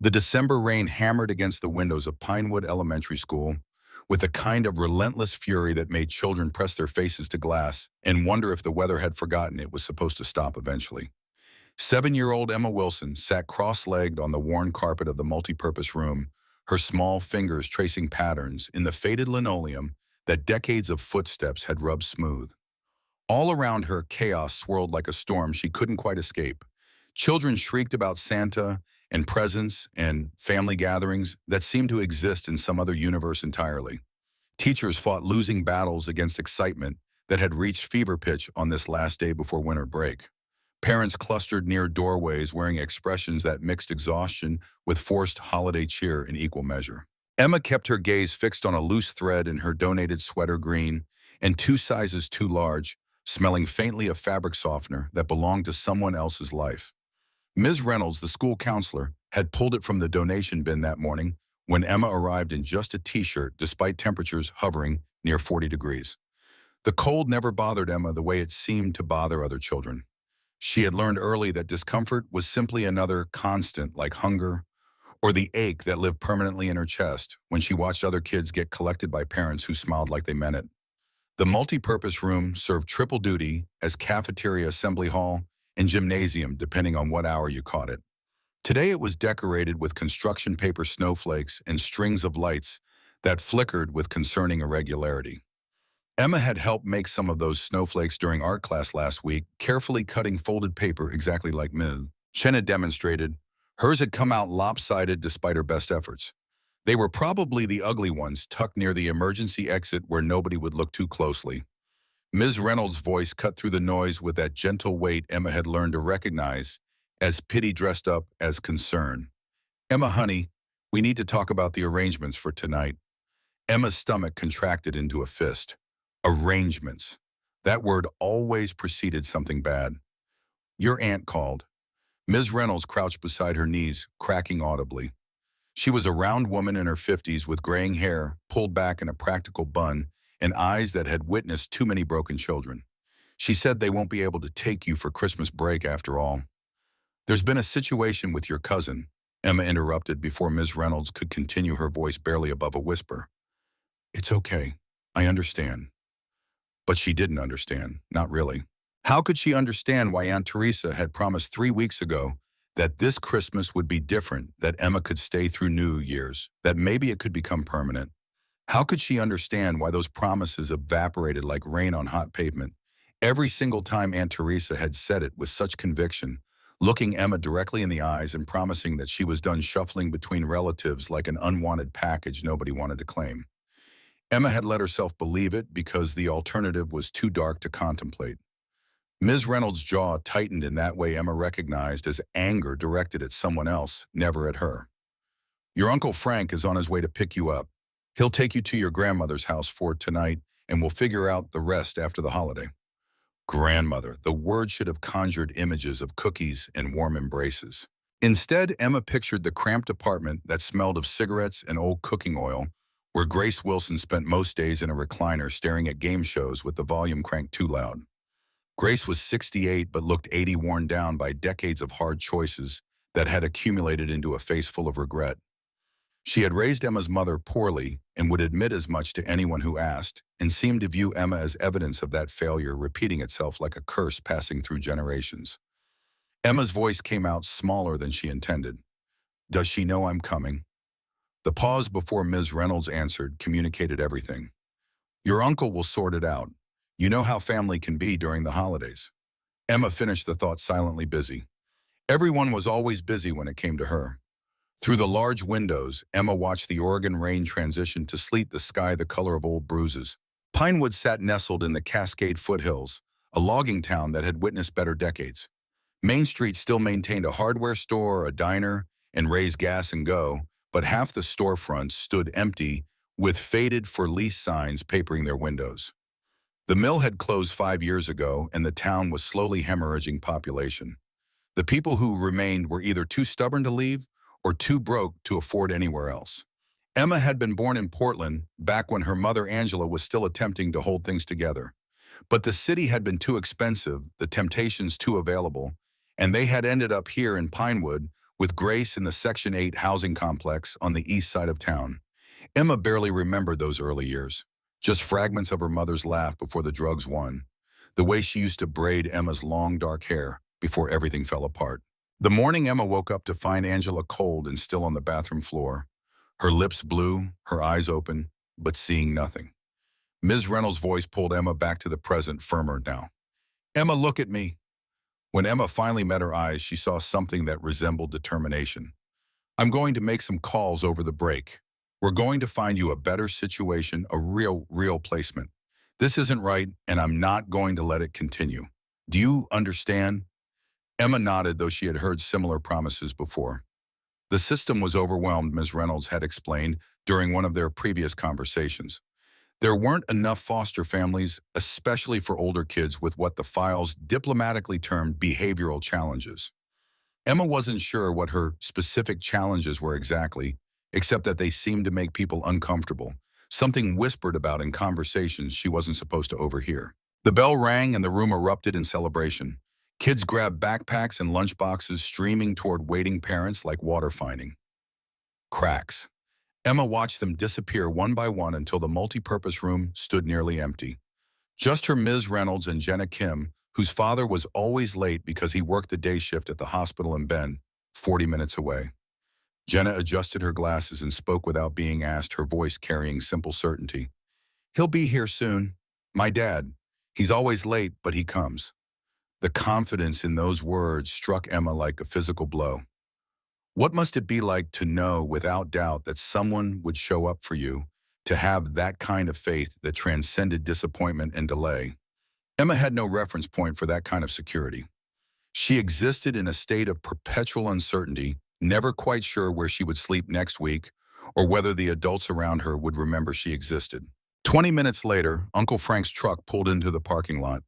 The December rain hammered against the windows of Pinewood Elementary School with a kind of relentless fury that made children press their faces to glass and wonder if the weather had forgotten it was supposed to stop eventually. 7-year-old Emma Wilson sat cross-legged on the worn carpet of the multipurpose room, her small fingers tracing patterns in the faded linoleum that decades of footsteps had rubbed smooth. All around her, chaos swirled like a storm she couldn't quite escape. Children shrieked about Santa and presents and family gatherings that seemed to exist in some other universe entirely. Teachers fought losing battles against excitement that had reached fever pitch on this last day before winter break. Parents clustered near doorways wearing expressions that mixed exhaustion with forced holiday cheer in equal measure. Emma kept her gaze fixed on a loose thread in her donated sweater green and 2 sizes too large, smelling faintly of fabric softener that belonged to someone else's life. Ms. Reynolds, the school counselor, had pulled it from the donation bin that morning when Emma arrived in just a t-shirt despite temperatures hovering near 40 degrees. The cold never bothered Emma the way it seemed to bother other children. She had learned early that discomfort was simply another constant like hunger or the ache that lived permanently in her chest when she watched other kids get collected by parents who smiled like they meant it. The multi-purpose room served triple duty as cafeteria, assembly hall, and gymnasium depending on what hour you caught it. Today it was decorated with construction paper snowflakes and strings of lights that flickered with concerning irregularity. Emma had helped make some of those snowflakes during art class last week, carefully cutting folded paper exactly like Ms. Chen had demonstrated. Hers had come out lopsided despite her best efforts. They were probably the ugly ones tucked near the emergency exit where nobody would look too closely. Ms. Reynolds' voice cut through the noise with that gentle weight Emma had learned to recognize as pity dressed up as concern. "Emma, honey, we need to talk about the arrangements for tonight." Emma's stomach contracted into a fist. Arrangements. That word always preceded something bad. "Your aunt called." Ms. Reynolds crouched beside her knees, cracking audibly. She was a round woman in her 50s with graying hair, pulled back in a practical bun, and eyes that had witnessed too many broken children. "She said they won't be able to take you for Christmas break after all." "There's been a situation with your cousin," Emma interrupted before Ms. Reynolds could continue, her voice barely above a whisper. "It's okay. I understand." But she didn't understand, not really. How could she understand why Aunt Teresa had promised 3 weeks ago that this Christmas would be different, that Emma could stay through New Year's, that maybe it could become permanent? How could she understand why those promises evaporated like rain on hot pavement every single time Aunt Teresa had said it with such conviction, looking Emma directly in the eyes and promising that she was done shuffling between relatives like an unwanted package nobody wanted to claim? Emma had let herself believe it because the alternative was too dark to contemplate. Ms. Reynolds' jaw tightened in that way Emma recognized as anger directed at someone else, never at her. "Your Uncle Frank is on his way to pick you up. He'll take you to your grandmother's house for tonight, and we'll figure out the rest after the holiday." Grandmother. The word should have conjured images of cookies and warm embraces. Instead, Emma pictured the cramped apartment that smelled of cigarettes and old cooking oil, where Grace Wilson spent most days in a recliner staring at game shows with the volume cranked too loud. Grace was 68 but looked 80, worn down by decades of hard choices that had accumulated into a face full of regret. She had raised Emma's mother poorly and would admit as much to anyone who asked, and seemed to view Emma as evidence of that failure repeating itself like a curse passing through generations. Emma's voice came out smaller than she intended. "Does she know I'm coming?" The pause before Ms. Reynolds answered communicated everything. "Your uncle will sort it out. You know how family can be during the holidays." Emma finished the thought silently busy. Everyone was always busy when it came to her. Through the large windows, Emma watched the Oregon rain transition to sleet, the sky the color of old bruises. Pinewood sat nestled in the Cascade foothills, a logging town that had witnessed better decades. Main Street still maintained a hardware store, a diner, and raised gas and go, but half the storefronts stood empty with faded for lease signs papering their windows. The mill had closed 5 years ago, and the town was slowly hemorrhaging population. The people who remained were either too stubborn to leave or too broke to afford anywhere else. Emma had been born in Portland back when her mother Angela was still attempting to hold things together. But the city had been too expensive, the temptations too available, and they had ended up here in Pinewood with Grace in the Section 8 housing complex on the east side of town. Emma barely remembered those early years, just fragments of her mother's laugh before the drugs won, the way she used to braid Emma's long dark hair before everything fell apart. The morning Emma woke up to find Angela cold and still on the bathroom floor, her lips blue, her eyes open, but seeing nothing. Ms. Reynolds' voice pulled Emma back to the present, firmer now. "Emma, look at me." When Emma finally met her eyes, she saw something that resembled determination. "I'm going to make some calls over the break. We're going to find you a better situation, a real placement. This isn't right, and I'm not going to let it continue. Do you understand?" Emma nodded, though she had heard similar promises before. The system was overwhelmed, Ms. Reynolds had explained during one of their previous conversations. There weren't enough foster families, especially for older kids with what the files diplomatically termed behavioral challenges. Emma wasn't sure what her specific challenges were exactly, except that they seemed to make people uncomfortable, something whispered about in conversations she wasn't supposed to overhear. The bell rang and the room erupted in celebration. Kids grabbed backpacks and lunchboxes, streaming toward waiting parents like water finding. Cracks. Emma watched them disappear one by one until the multi-purpose room stood nearly empty. Just her Ms. Reynolds and Jenna Kim, whose father was always late because he worked the day shift at the hospital in Bend, 40 minutes away. Jenna adjusted her glasses and spoke without being asked, her voice carrying simple certainty. "He'll be here soon. My dad. He's always late, but he comes." The confidence in those words struck Emma like a physical blow. What must it be like to know without doubt that someone would show up for you, to have that kind of faith that transcended disappointment and delay? Emma had no reference point for that kind of security. She existed in a state of perpetual uncertainty, never quite sure where she would sleep next week or whether the adults around her would remember she existed. 20 minutes later, Uncle Frank's truck pulled into the parking lot.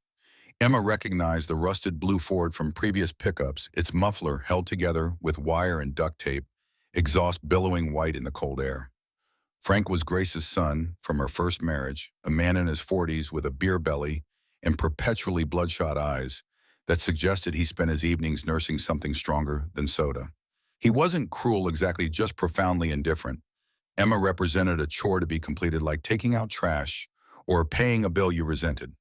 Emma recognized the rusted blue Ford from previous pickups, its muffler held together with wire and duct tape, exhaust billowing white in the cold air. Frank was Grace's son from her first marriage, a man in his 40s with a beer belly and perpetually bloodshot eyes that suggested he spent his evenings nursing something stronger than soda. He wasn't cruel exactly, just profoundly indifferent. Emma represented a chore to be completed, like taking out trash or paying a bill you resented.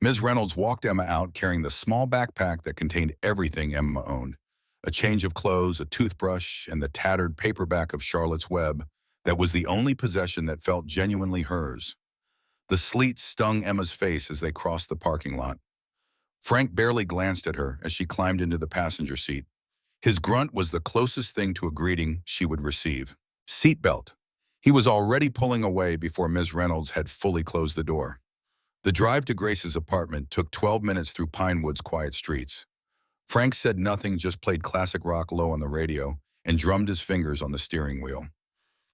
Ms. Reynolds walked Emma out carrying the small backpack that contained everything Emma owned: a change of clothes, a toothbrush, and the tattered paperback of Charlotte's Web that was the only possession that felt genuinely hers. The sleet stung Emma's face as they crossed the parking lot. Frank barely glanced at her as she climbed into the passenger seat. His grunt was the closest thing to a greeting she would receive. "Seatbelt." He was already pulling away before Ms. Reynolds had fully closed the door. The drive to Grace's apartment took 12 minutes through Pinewood's quiet streets. Frank said nothing, just played classic rock low on the radio and drummed his fingers on the steering wheel.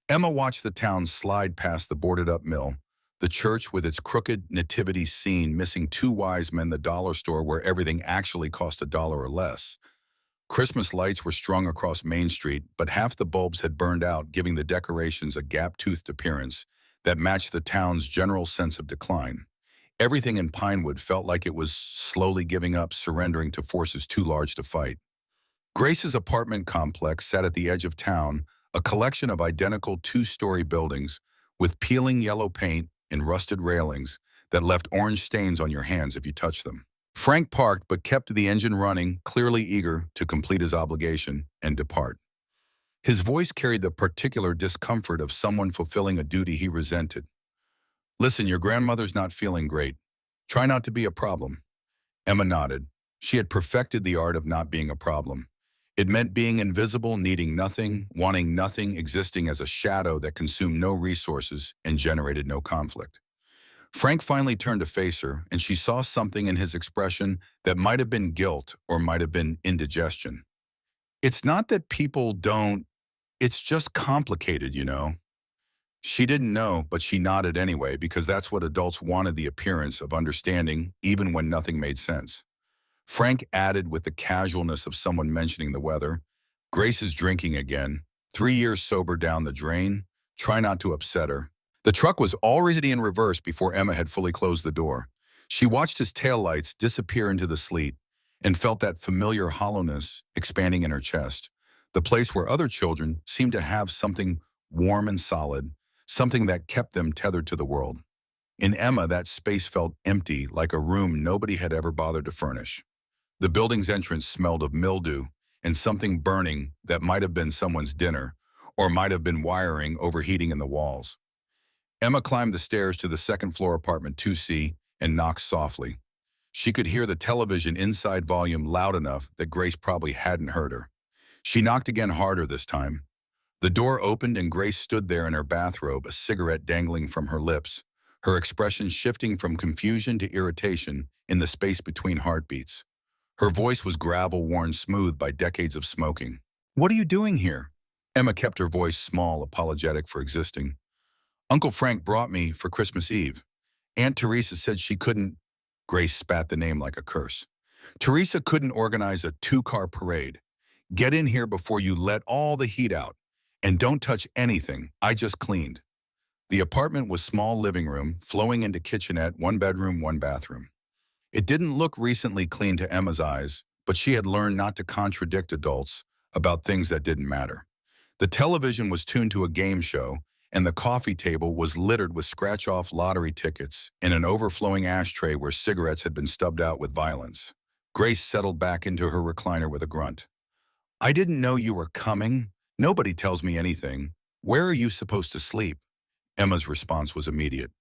Emma watched the town slide past the boarded-up mill, the church with its crooked nativity scene missing two wise men, the dollar store where everything actually cost $1 or less. Christmas lights were strung across Main Street, but half the bulbs had burned out, giving the decorations a gap-toothed appearance that matched the town's general sense of decline. Everything in Pinewood felt like it was slowly giving up, surrendering to forces too large to fight. Grace's apartment complex sat at the edge of town, a collection of identical two-story buildings with peeling yellow paint and rusted railings that left orange stains on your hands if you touched them. Frank parked but kept the engine running, clearly eager to complete his obligation and depart. His voice carried the particular discomfort of someone fulfilling a duty he resented. "Listen, your grandmother's not feeling great. Try not to be a problem." Emma nodded. She had perfected the art of not being a problem. It meant being invisible, needing nothing, wanting nothing, existing as a shadow that consumed no resources and generated no conflict. Frank finally turned to face her, and she saw something in his expression that might have been guilt or might have been indigestion. "It's not that people don't, it's just complicated, you know." She didn't know, but she nodded anyway, because that's what adults wanted, the appearance of understanding, even when nothing made sense. Frank added with the casualness of someone mentioning the weather, "Grace is drinking again. 3 years sober down the drain. Try not to upset her." The truck was already in reverse before Emma had fully closed the door. She watched his taillights disappear into the sleet and felt that familiar hollowness expanding in her chest. the place where other children seemed to have something warm and solid, something that kept them tethered to the world. In Emma, that space felt empty, like a room nobody had ever bothered to furnish. The building's entrance smelled of mildew and something burning that might have been someone's dinner, or might have been wiring overheating in the walls. Emma climbed the stairs to the second-floor apartment 2C and knocked softly. She could hear the television inside volume loud enough that Grace probably hadn't heard her. She knocked again harder this time. The door opened and Grace stood there in her bathrobe, a cigarette dangling from her lips, her expression shifting from confusion to irritation in the space between heartbeats. Her voice was gravel worn smooth by decades of smoking. "What are you doing here?" Emma kept her voice small, apologetic for existing. "Uncle Frank brought me for Christmas Eve. Aunt Teresa said she couldn't—" Grace spat the name like a curse. "Teresa couldn't organize a two-car parade. Get in here before you let all the heat out. And don't touch anything. I just cleaned." The apartment was small living room, flowing into kitchenette, one bedroom, one bathroom. It didn't look recently clean to Emma's eyes, but she had learned not to contradict adults about things that didn't matter. The television was tuned to a game show, and the coffee table was littered with scratch-off lottery tickets and an overflowing ashtray where cigarettes had been stubbed out with violence. Grace settled back into her recliner with a grunt. "I didn't know you were coming. Nobody tells me anything. Where are you supposed to sleep?" Emma's response was immediate.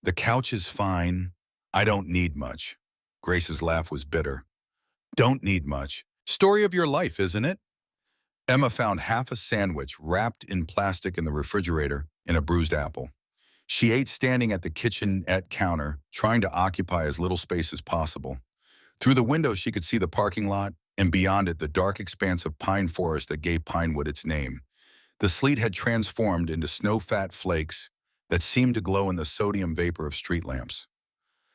"The couch is fine. I don't need much." Grace's laugh was bitter. "Don't need much. Story of your life, isn't it?" Emma found half a sandwich wrapped in plastic in the refrigerator and a bruised apple. She ate standing at the kitchenette counter, trying to occupy as little space as possible. Through the window, she could see the parking lot, and beyond it, the dark expanse of pine forest that gave Pinewood its name. The sleet had transformed into snow-fat flakes that seemed to glow in the sodium vapor of street lamps.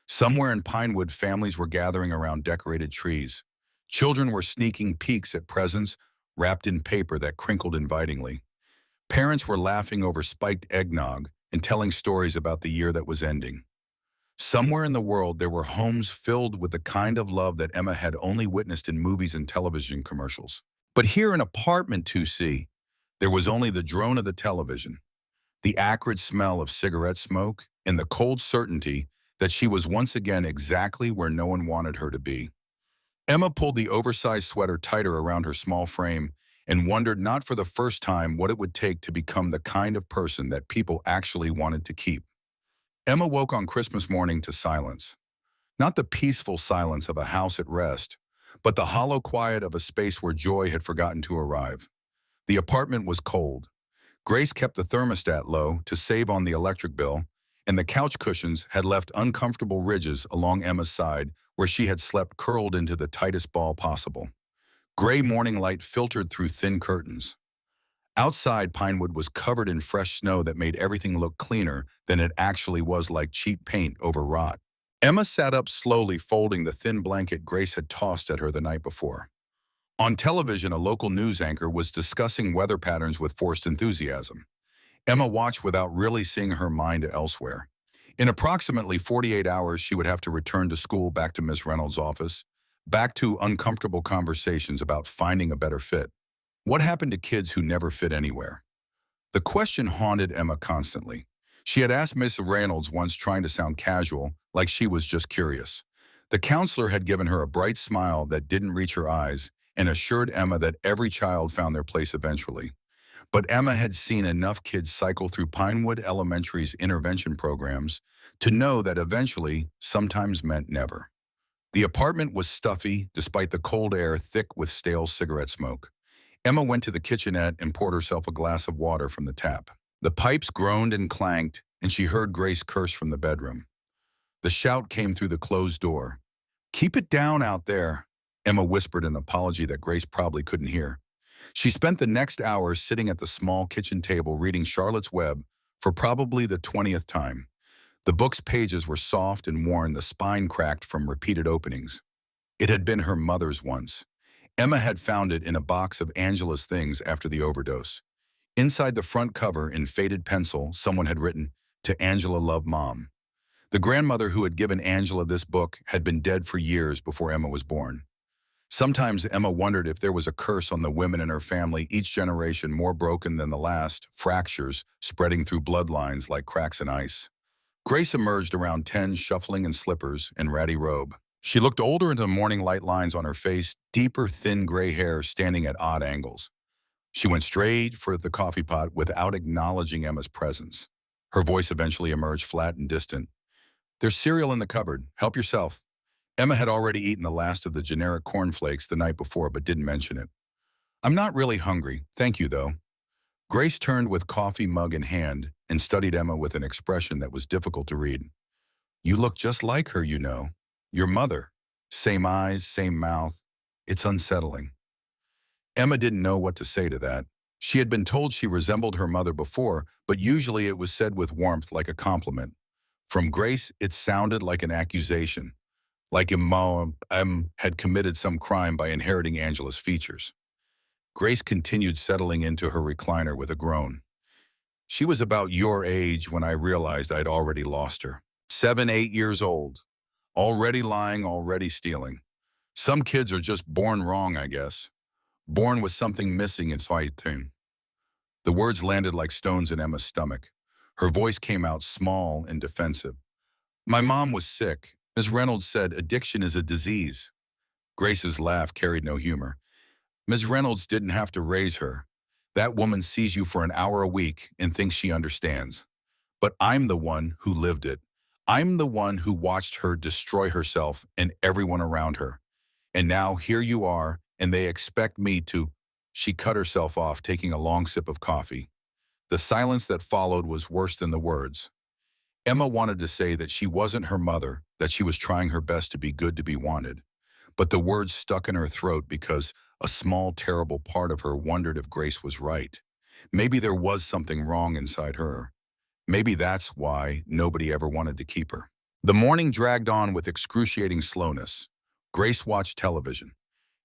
Somewhere in Pinewood, families were gathering around decorated trees. Children were sneaking peeks at presents wrapped in paper that crinkled invitingly. Parents were laughing over spiked eggnog and telling stories about the year that was ending. Somewhere in the world, there were homes filled with the kind of love that Emma had only witnessed in movies and television commercials. But here in apartment 2C, there was only the drone of the television, the acrid smell of cigarette smoke, and the cold certainty that she was once again exactly where no one wanted her to be. Emma pulled the oversized sweater tighter around her small frame and wondered not for the first time what it would take to become the kind of person that people actually wanted to keep. Emma woke on Christmas morning to silence. Not the peaceful silence of a house at rest, but the hollow quiet of a space where joy had forgotten to arrive. The apartment was cold. Grace kept the thermostat low to save on the electric bill, and the couch cushions had left uncomfortable ridges along Emma's side where she had slept curled into the tightest ball possible. Gray morning light filtered through thin curtains. Outside, Pinewood was covered in fresh snow that made everything look cleaner than it actually was, like cheap paint over rot. Emma sat up slowly, folding the thin blanket Grace had tossed at her the night before. On television, a local news anchor was discussing weather patterns with forced enthusiasm. Emma watched without really seeing her mind elsewhere. In approximately 48 hours, she would have to return to school, back to Miss Reynolds' office, back to uncomfortable conversations about finding a better fit. What happened to kids who never fit anywhere? The question haunted Emma constantly. She had asked Miss Reynolds once, trying to sound casual, like she was just curious. The counselor had given her a bright smile that didn't reach her eyes and assured Emma that every child found their place eventually. But Emma had seen enough kids cycle through Pinewood Elementary's intervention programs to know that eventually sometimes meant never. The apartment was stuffy, despite the cold air thick with stale cigarette smoke. Emma went to the kitchenette and poured herself a glass of water from the tap. The pipes groaned and clanked, and she heard Grace curse from the bedroom. The shout came through the closed door. "Keep it down out there," Emma whispered an apology that Grace probably couldn't hear. She spent the next hour sitting at the small kitchen table reading Charlotte's Web for probably the 20th time. The book's pages were soft and worn, the spine cracked from repeated openings. It had been her mother's once. Emma had found it in a box of Angela's things after the overdose. Inside the front cover, in faded pencil, someone had written, "To Angela, love, Mom." The grandmother who had given Angela this book had been dead for years before Emma was born. Sometimes Emma wondered if there was a curse on the women in her family, each generation more broken than the last, fractures spreading through bloodlines like cracks in ice. Grace emerged around 10, shuffling in slippers and ratty robe. She looked older into the morning light lines on her face, deeper, thin gray hair standing at odd angles. She went straight for the coffee pot without acknowledging Emma's presence. Her voice eventually emerged flat and distant. "There's cereal in the cupboard. Help yourself." Emma had already eaten the last of the generic cornflakes the night before but didn't mention it. "I'm not really hungry. Thank you, though." Grace turned with coffee mug in hand and studied Emma with an expression that was difficult to read. "You look just like her, you know. Your mother. Same eyes, same mouth. It's unsettling." Emma didn't know what to say to that. She had been told she resembled her mother before, but usually it was said with warmth like a compliment. From Grace, it sounded like an accusation, like Em had committed some crime by inheriting Angela's features. Grace continued settling into her recliner with a groan. "She was about your age when I realized I'd already lost her. 7, 8 years old. Already lying, already stealing. Some kids are just born wrong, I guess. Born with something missing inside them." The words landed like stones in Emma's stomach. Her voice came out small and defensive. "My mom was sick. Ms. Reynolds said addiction is a disease." Grace's laugh carried no humor. "Ms. Reynolds didn't have to raise her. That woman sees you for an hour a week and thinks she understands. But I'm the one who lived it. I'm the one who watched her destroy herself and everyone around her. And now here you are, and they expect me to—" She cut herself off, taking a long sip of coffee. The silence that followed was worse than the words. Emma wanted to say that she wasn't her mother, that she was trying her best to be good to be wanted. But the words stuck in her throat because a small, terrible part of her wondered if Grace was right. Maybe there was something wrong inside her. Maybe that's why nobody ever wanted to keep her. The morning dragged on with excruciating slowness. Grace watched television.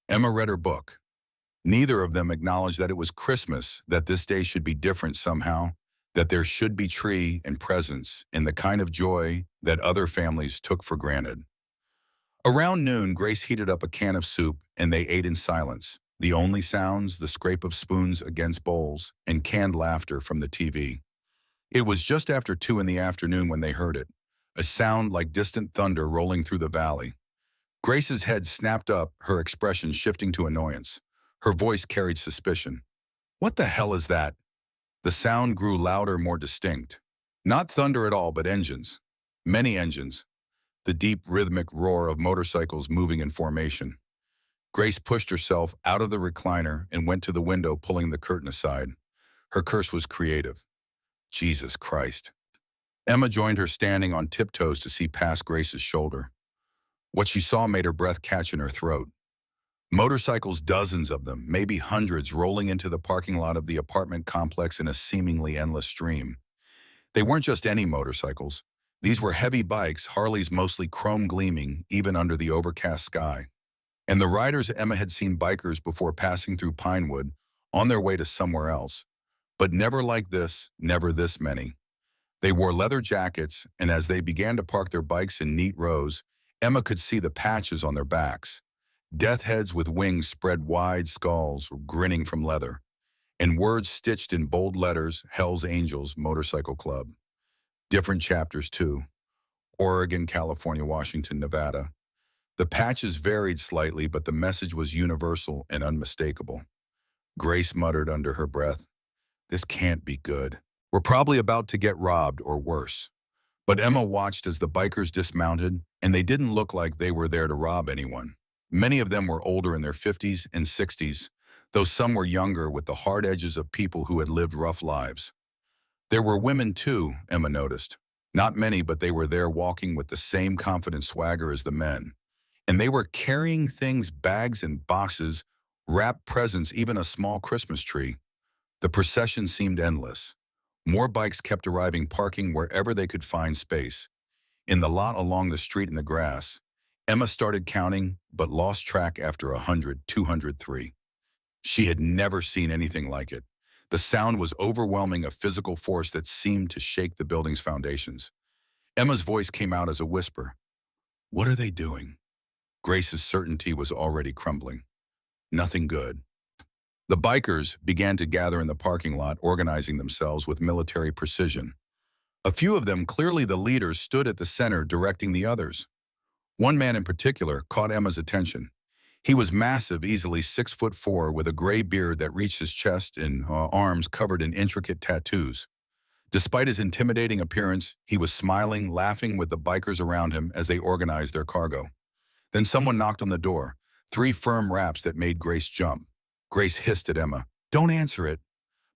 Emma read her book. Neither of them acknowledged that it was Christmas, that this day should be different somehow, that there should be tree and presents and the kind of joy that other families took for granted. Around noon, Grace heated up a can of soup and they ate in silence. The only sounds, the scrape of spoons against bowls and canned laughter from the TV. It was just after 2 in the afternoon when they heard it, a sound like distant thunder rolling through the valley. Grace's head snapped up, her expression shifting to annoyance. Her voice carried suspicion. "What the hell is that?" The sound grew louder, more distinct. Not thunder at all, but engines. Many engines. The deep, rhythmic roar of motorcycles moving in formation. Grace pushed herself out of the recliner and went to the window, pulling the curtain aside. Her curse was creative. Jesus Christ. Emma joined her, standing on tiptoes to see past Grace's shoulder. What she saw made her breath catch in her throat. Motorcycles, dozens of them, maybe hundreds, rolling into the parking lot of the apartment complex in a seemingly endless stream. They weren't just any motorcycles. These were heavy bikes, Harleys mostly chrome gleaming, even under the overcast sky. And the riders Emma had seen bikers before passing through Pinewood, on their way to somewhere else. But never like this, never this many. They wore leather jackets, and as they began to park their bikes in neat rows, Emma could see the patches on their backs. Death heads with wings spread wide, skulls grinning from leather. And words stitched in bold letters, Hell's Angels Motorcycle Club. Different chapters, too. Oregon, California, Washington, Nevada. The patches varied slightly, but the message was universal and unmistakable. Grace muttered under her breath, "This can't be good. We're probably about to get robbed or worse." But Emma watched as the bikers dismounted, and they didn't look like they were there to rob anyone. Many of them were older, in their 50s and 60s, though some were younger, with the hard edges of people who had lived rough lives. There were women too, Emma noticed. Not many, but they were there, walking with the same confident swagger as the men. And they were carrying things, bags and boxes, wrapped presents, even a small Christmas tree. The procession seemed endless. More bikes kept arriving, parking wherever they could find space. In the lot, along the street, in the grass. Emma started counting, but lost track after 100, 203. She had never seen anything like it. The sound was overwhelming, a physical force that seemed to shake the building's foundations. Emma's voice came out as a whisper. "What are they doing?" Grace's certainty was already crumbling. Nothing good. The bikers began to gather in the parking lot, organizing themselves with military precision. A few of them, clearly the leaders, stood at the center directing the others. One man in particular caught Emma's attention. He was massive, easily 6'4", with a gray beard that reached his chest and arms covered in intricate tattoos. Despite his intimidating appearance, he was smiling, laughing with the bikers around him as they organized their cargo. Then someone knocked on the door, 3 firm raps that made Grace jump. Grace hissed at Emma, "Don't answer it."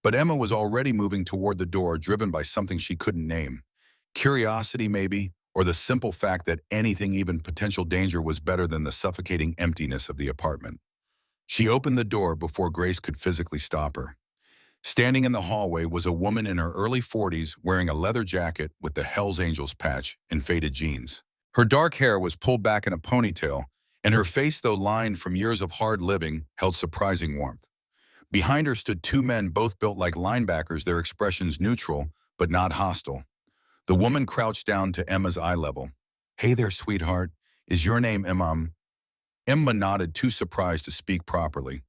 But Emma was already moving toward the door, driven by something she couldn't name. Curiosity, maybe, or the simple fact that anything, even potential danger, was better than the suffocating emptiness of the apartment. She opened the door before Grace could physically stop her. Standing in the hallway was a woman in her early 40s wearing a leather jacket with the Hells Angels patch and faded jeans. Her dark hair was pulled back in a ponytail, and her face, though lined from years of hard living, held surprising warmth. Behind her stood 2 men, both built like linebackers, their expressions neutral but not hostile. The woman crouched down to Emma's eye level. "Hey there, sweetheart. Is your name Emma?" Emma nodded, too surprised to speak properly.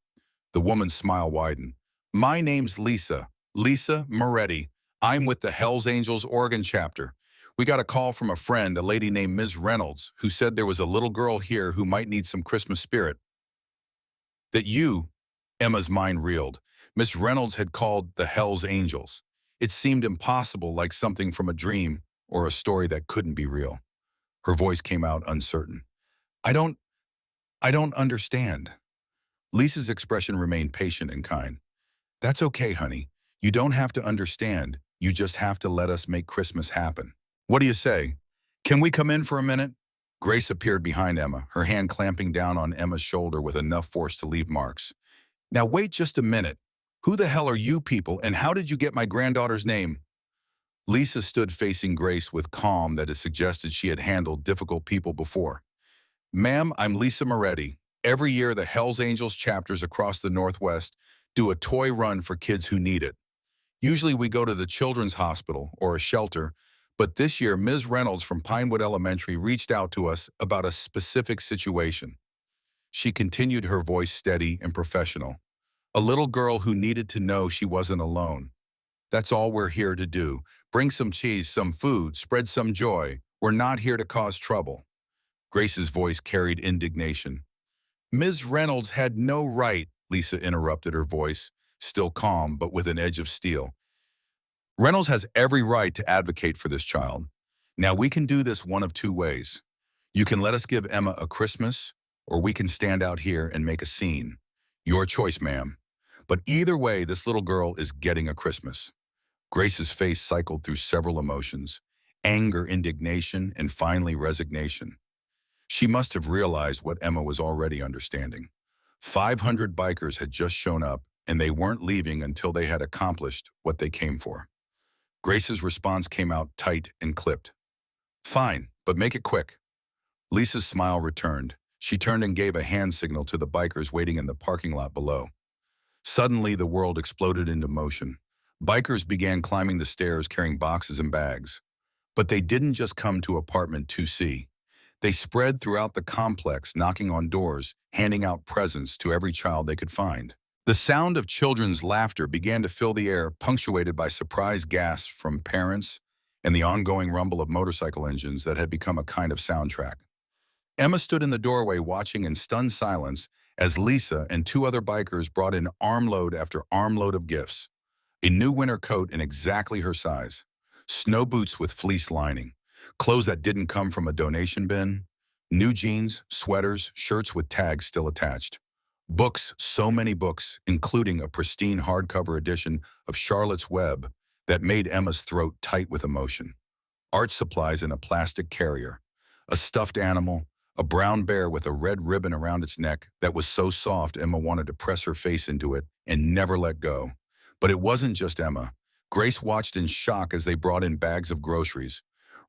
The woman's smile widened. "My name's Lisa. Lisa Moretti. I'm with the Hells Angels Oregon chapter. We got a call from a friend, a lady named Ms. Reynolds, who said there was a little girl here who might need some Christmas spirit. That you..." Emma's mind reeled. Miss Reynolds had called the Hells Angels. It seemed impossible, like something from a dream or a story that couldn't be real. Her voice came out uncertain. I don't understand." Lisa's expression remained patient and kind. "That's okay, honey. You don't have to understand. You just have to let us make Christmas happen. What do you say? Can we come in for a minute?" Grace appeared behind Emma, her hand clamping down on Emma's shoulder with enough force to leave marks. "Now wait just a minute. Who the hell are you people, and how did you get my granddaughter's name?" Lisa stood facing Grace with calm that had suggested she had handled difficult people before. "Ma'am, I'm Lisa Moretti. Every year, the Hells Angels chapters across the Northwest do a toy run for kids who need it. Usually we go to the children's hospital or a shelter, but this year Ms. Reynolds from Pinewood Elementary reached out to us about a specific situation." She continued, her voice steady and professional. "A little girl who needed to know she wasn't alone. That's all we're here to do. Bring some cheese, some food, spread some joy. We're not here to cause trouble." Grace's voice carried indignation. "Ms. Reynolds had no right," Lisa interrupted, her voice still calm but with an edge of steel. "Reynolds has every right to advocate for this child. Now we can do this one of 2 ways. You can let us give Emma a Christmas, or we can stand out here and make a scene. Your choice, ma'am. But either way, this little girl is getting a Christmas." Grace's face cycled through several emotions: anger, indignation, and finally resignation. She must have realized what Emma was already understanding. 500 bikers had just shown up, and they weren't leaving until they had accomplished what they came for. Grace's response came out tight and clipped. "Fine, but make it quick." Lisa's smile returned. She turned and gave a hand signal to the bikers waiting in the parking lot below. Suddenly, the world exploded into motion. Bikers began climbing the stairs carrying boxes and bags. But they didn't just come to apartment 2C. They spread throughout the complex, knocking on doors, handing out presents to every child they could find. The sound of children's laughter began to fill the air, punctuated by surprised gasps from parents and the ongoing rumble of motorcycle engines that had become a kind of soundtrack. Emma stood in the doorway watching in stunned silence as Lisa and 2 other bikers brought in armload after armload of gifts. A new winter coat in exactly her size, snow boots with fleece lining, clothes that didn't come from a donation bin, new jeans, sweaters, shirts with tags still attached. Books, so many books, including a pristine hardcover edition of Charlotte's Web that made Emma's throat tight with emotion. Art supplies in a plastic carrier, a stuffed animal, a brown bear with a red ribbon around its neck that was so soft Emma wanted to press her face into it and never let go. But it wasn't just Emma. Grace watched in shock as they brought in bags of groceries.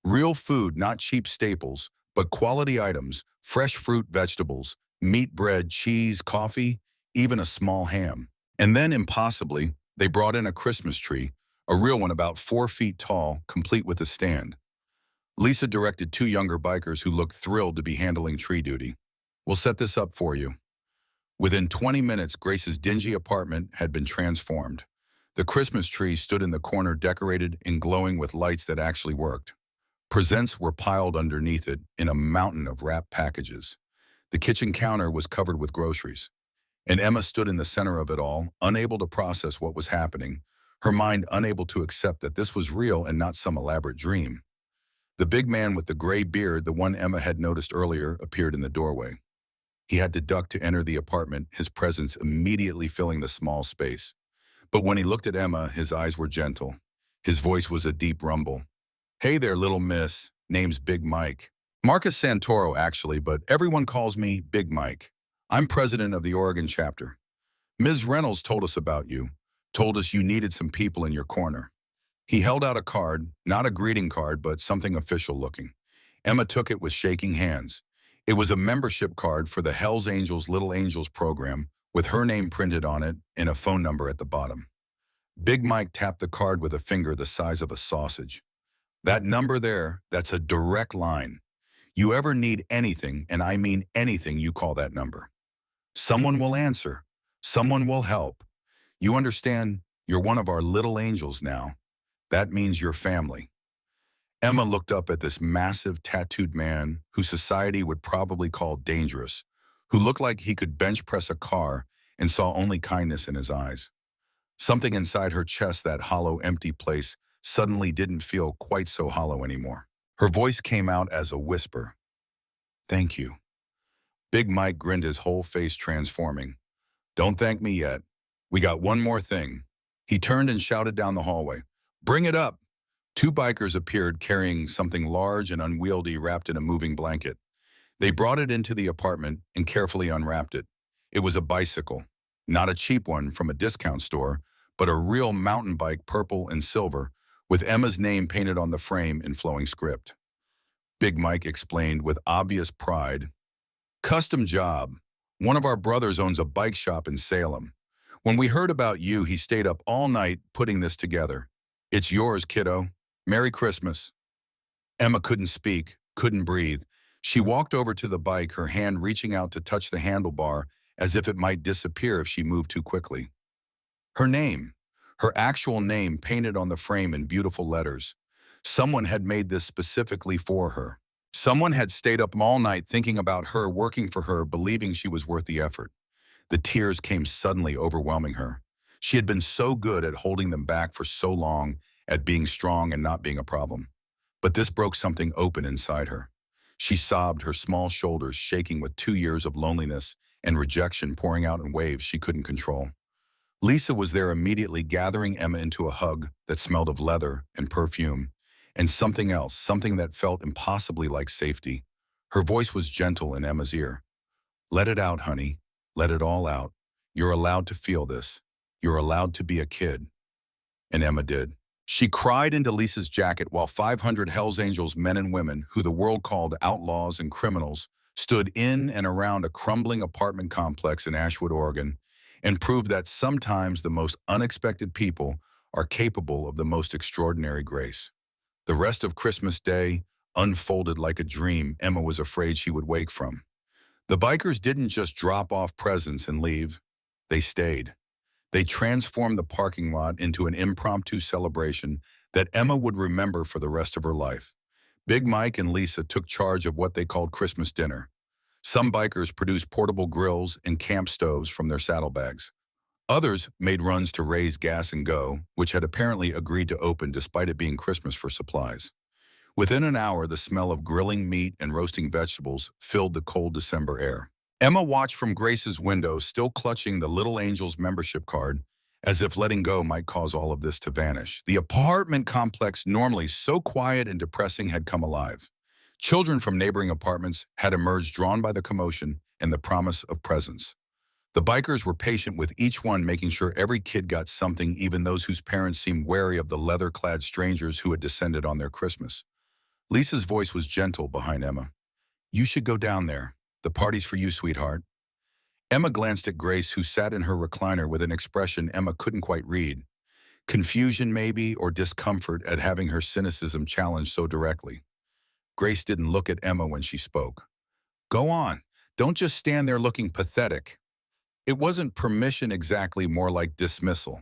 Real food, not cheap staples, but quality items, fresh fruit, vegetables, meat, bread, cheese, coffee, even a small ham. And then, impossibly, they brought in a Christmas tree, a real one about 4 feet tall, complete with a stand. Lisa directed 2 younger bikers who looked thrilled to be handling tree duty. We'll set this up for you. Within 20 minutes, Grace's dingy apartment had been transformed. The Christmas tree stood in the corner decorated and glowing with lights that actually worked. Presents were piled underneath it in a mountain of wrapped packages. The kitchen counter was covered with groceries. And Emma stood in the center of it all, unable to process what was happening, her mind unable to accept that this was real and not some elaborate dream. The big man with the gray beard, the one Emma had noticed earlier, appeared in the doorway. He had to duck to enter the apartment, his presence immediately filling the small space. But when he looked at Emma, his eyes were gentle. His voice was a deep rumble. "Hey there, little miss. Name's Big Mike. Marcus Santoro, actually, but everyone calls me Big Mike. I'm president of the Oregon chapter. Ms. Reynolds told us about you, told us you needed some people in your corner." He held out a card, not a greeting card, but something official looking. Emma took it with shaking hands. It was a membership card for the Hells Angels Little Angels program, with her name printed on it and a phone number at the bottom. Big Mike tapped the card with a finger the size of a sausage. "That number there, that's a direct line. You ever need anything, and I mean anything, you call that number. Someone will answer. Someone will help. You understand, you're one of our little angels now. That means you're family." Emma looked up at this massive, tattooed man who society would probably call dangerous, who looked like he could bench press a car and saw only kindness in his eyes. Something inside her chest, that hollow, empty place, suddenly didn't feel quite so hollow anymore. Her voice came out as a whisper. "Thank you." Big Mike grinned, his whole face transforming. "Don't thank me yet. We got one more thing." He turned and shouted down the hallway. "Bring it up." Two bikers appeared carrying something large and unwieldy wrapped in a moving blanket. They brought it into the apartment and carefully unwrapped it. It was a bicycle, not a cheap one from a discount store, but a real mountain bike, purple and silver, with Emma's name painted on the frame in flowing script. Big Mike explained with obvious pride, "Custom job. One of our brothers owns a bike shop in Salem. When we heard about you, he stayed up all night putting this together. It's yours, kiddo. Merry Christmas." Emma couldn't speak, couldn't breathe. She walked over to the bike, her hand reaching out to touch the handlebar as if it might disappear if she moved too quickly. Her name, her actual name painted on the frame in beautiful letters. Someone had made this specifically for her. Someone had stayed up all night thinking about her, working for her, believing she was worth the effort. The tears came suddenly overwhelming her. She had been so good at holding them back for so long, at being strong and not being a problem. But this broke something open inside her. She sobbed, her small shoulders shaking with 2 years of loneliness and rejection pouring out in waves she couldn't control. Lisa was there immediately, gathering Emma into a hug that smelled of leather and perfume, and something else, something that felt impossibly like safety. Her voice was gentle in Emma's ear. "Let it out, honey. Let it all out. You're allowed to feel this. You're allowed to be a kid." And Emma did. She cried into Lisa's jacket while 500 Hells Angels men and women, who the world called outlaws and criminals, stood in and around a crumbling apartment complex in Ashwood, Oregon, and proved that sometimes the most unexpected people are capable of the most extraordinary grace. The rest of Christmas Day unfolded like a dream Emma was afraid she would wake from. The bikers didn't just drop off presents and leave. They stayed. They transformed the parking lot into an impromptu celebration that Emma would remember for the rest of her life. Big Mike and Lisa took charge of what they called Christmas dinner. Some bikers produced portable grills and camp stoves from their saddlebags. Others made runs to raise Gas and Go, which had apparently agreed to open despite it being Christmas, for supplies. Within an hour, the smell of grilling meat and roasting vegetables filled the cold December air. Emma watched from Grace's window, still clutching the Little Angels membership card, as if letting go might cause all of this to vanish. The apartment complex, normally so quiet and depressing, had come alive. Children from neighboring apartments had emerged, drawn by the commotion and the promise of presents. The bikers were patient with each one, making sure every kid got something, even those whose parents seemed wary of the leather-clad strangers who had descended on their Christmas. Lisa's voice was gentle behind Emma. "You should go down there. The party's for you, sweetheart." Emma glanced at Grace, who sat in her recliner with an expression Emma couldn't quite read. Confusion, maybe, or discomfort at having her cynicism challenged so directly. Grace didn't look at Emma when she spoke. "Go on. Don't just stand there looking pathetic. It wasn't permission exactly, more like dismissal.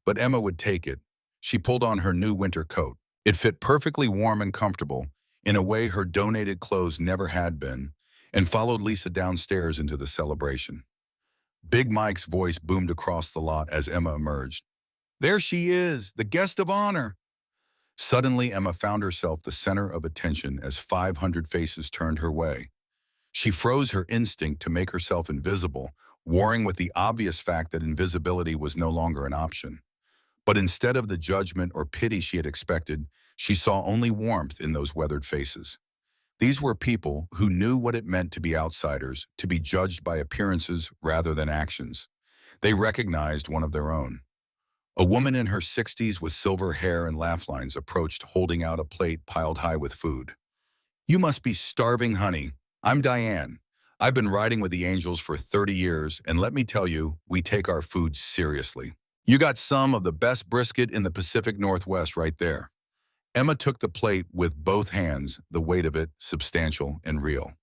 But Emma would take it. She pulled on her new winter coat. It fit perfectly warm and comfortable, in a way her donated clothes never had been, and followed Lisa downstairs into the celebration. Big Mike's voice boomed across the lot as Emma emerged. There she is, the guest of honor. Suddenly, Emma found herself the center of attention as 500 faces turned her way. She froze her instinct to make herself invisible, warring with the obvious fact that invisibility was no longer an option. But instead of the judgment or pity she had expected, she saw only warmth in those weathered faces. These were people who knew what it meant to be outsiders, to be judged by appearances rather than actions. They recognized one of their own. A woman in her 60s with silver hair and laugh lines approached, holding out a plate piled high with food. You must be starving, honey. I'm Diane. I've been riding with the Angels for 30 years, and let me tell you, we take our food seriously. You got some of the best brisket in the Pacific Northwest right there. Emma took the plate with both hands, the weight of it substantial and real.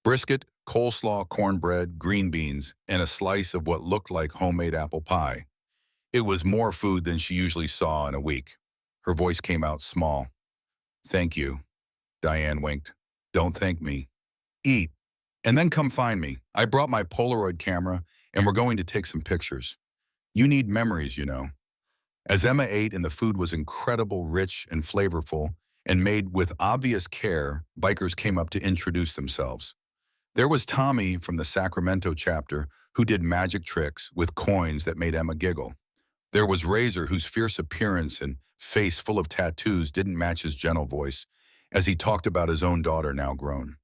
Brisket, coleslaw, cornbread, green beans, and a slice of what looked like homemade apple pie. It was more food than she usually saw in a week. Her voice came out small. Thank you. Diane winked. Don't thank me. Eat. And then come find me. I brought my Polaroid camera, and we're going to take some pictures. You need memories, you know. As Emma ate and the food was incredible, rich and flavorful, and made with obvious care, bikers came up to introduce themselves. There was Tommy from the Sacramento chapter who did magic tricks with coins that made Emma giggle. There was Razor, whose fierce appearance and face full of tattoos didn't match his gentle voice as he talked about his own daughter now grown.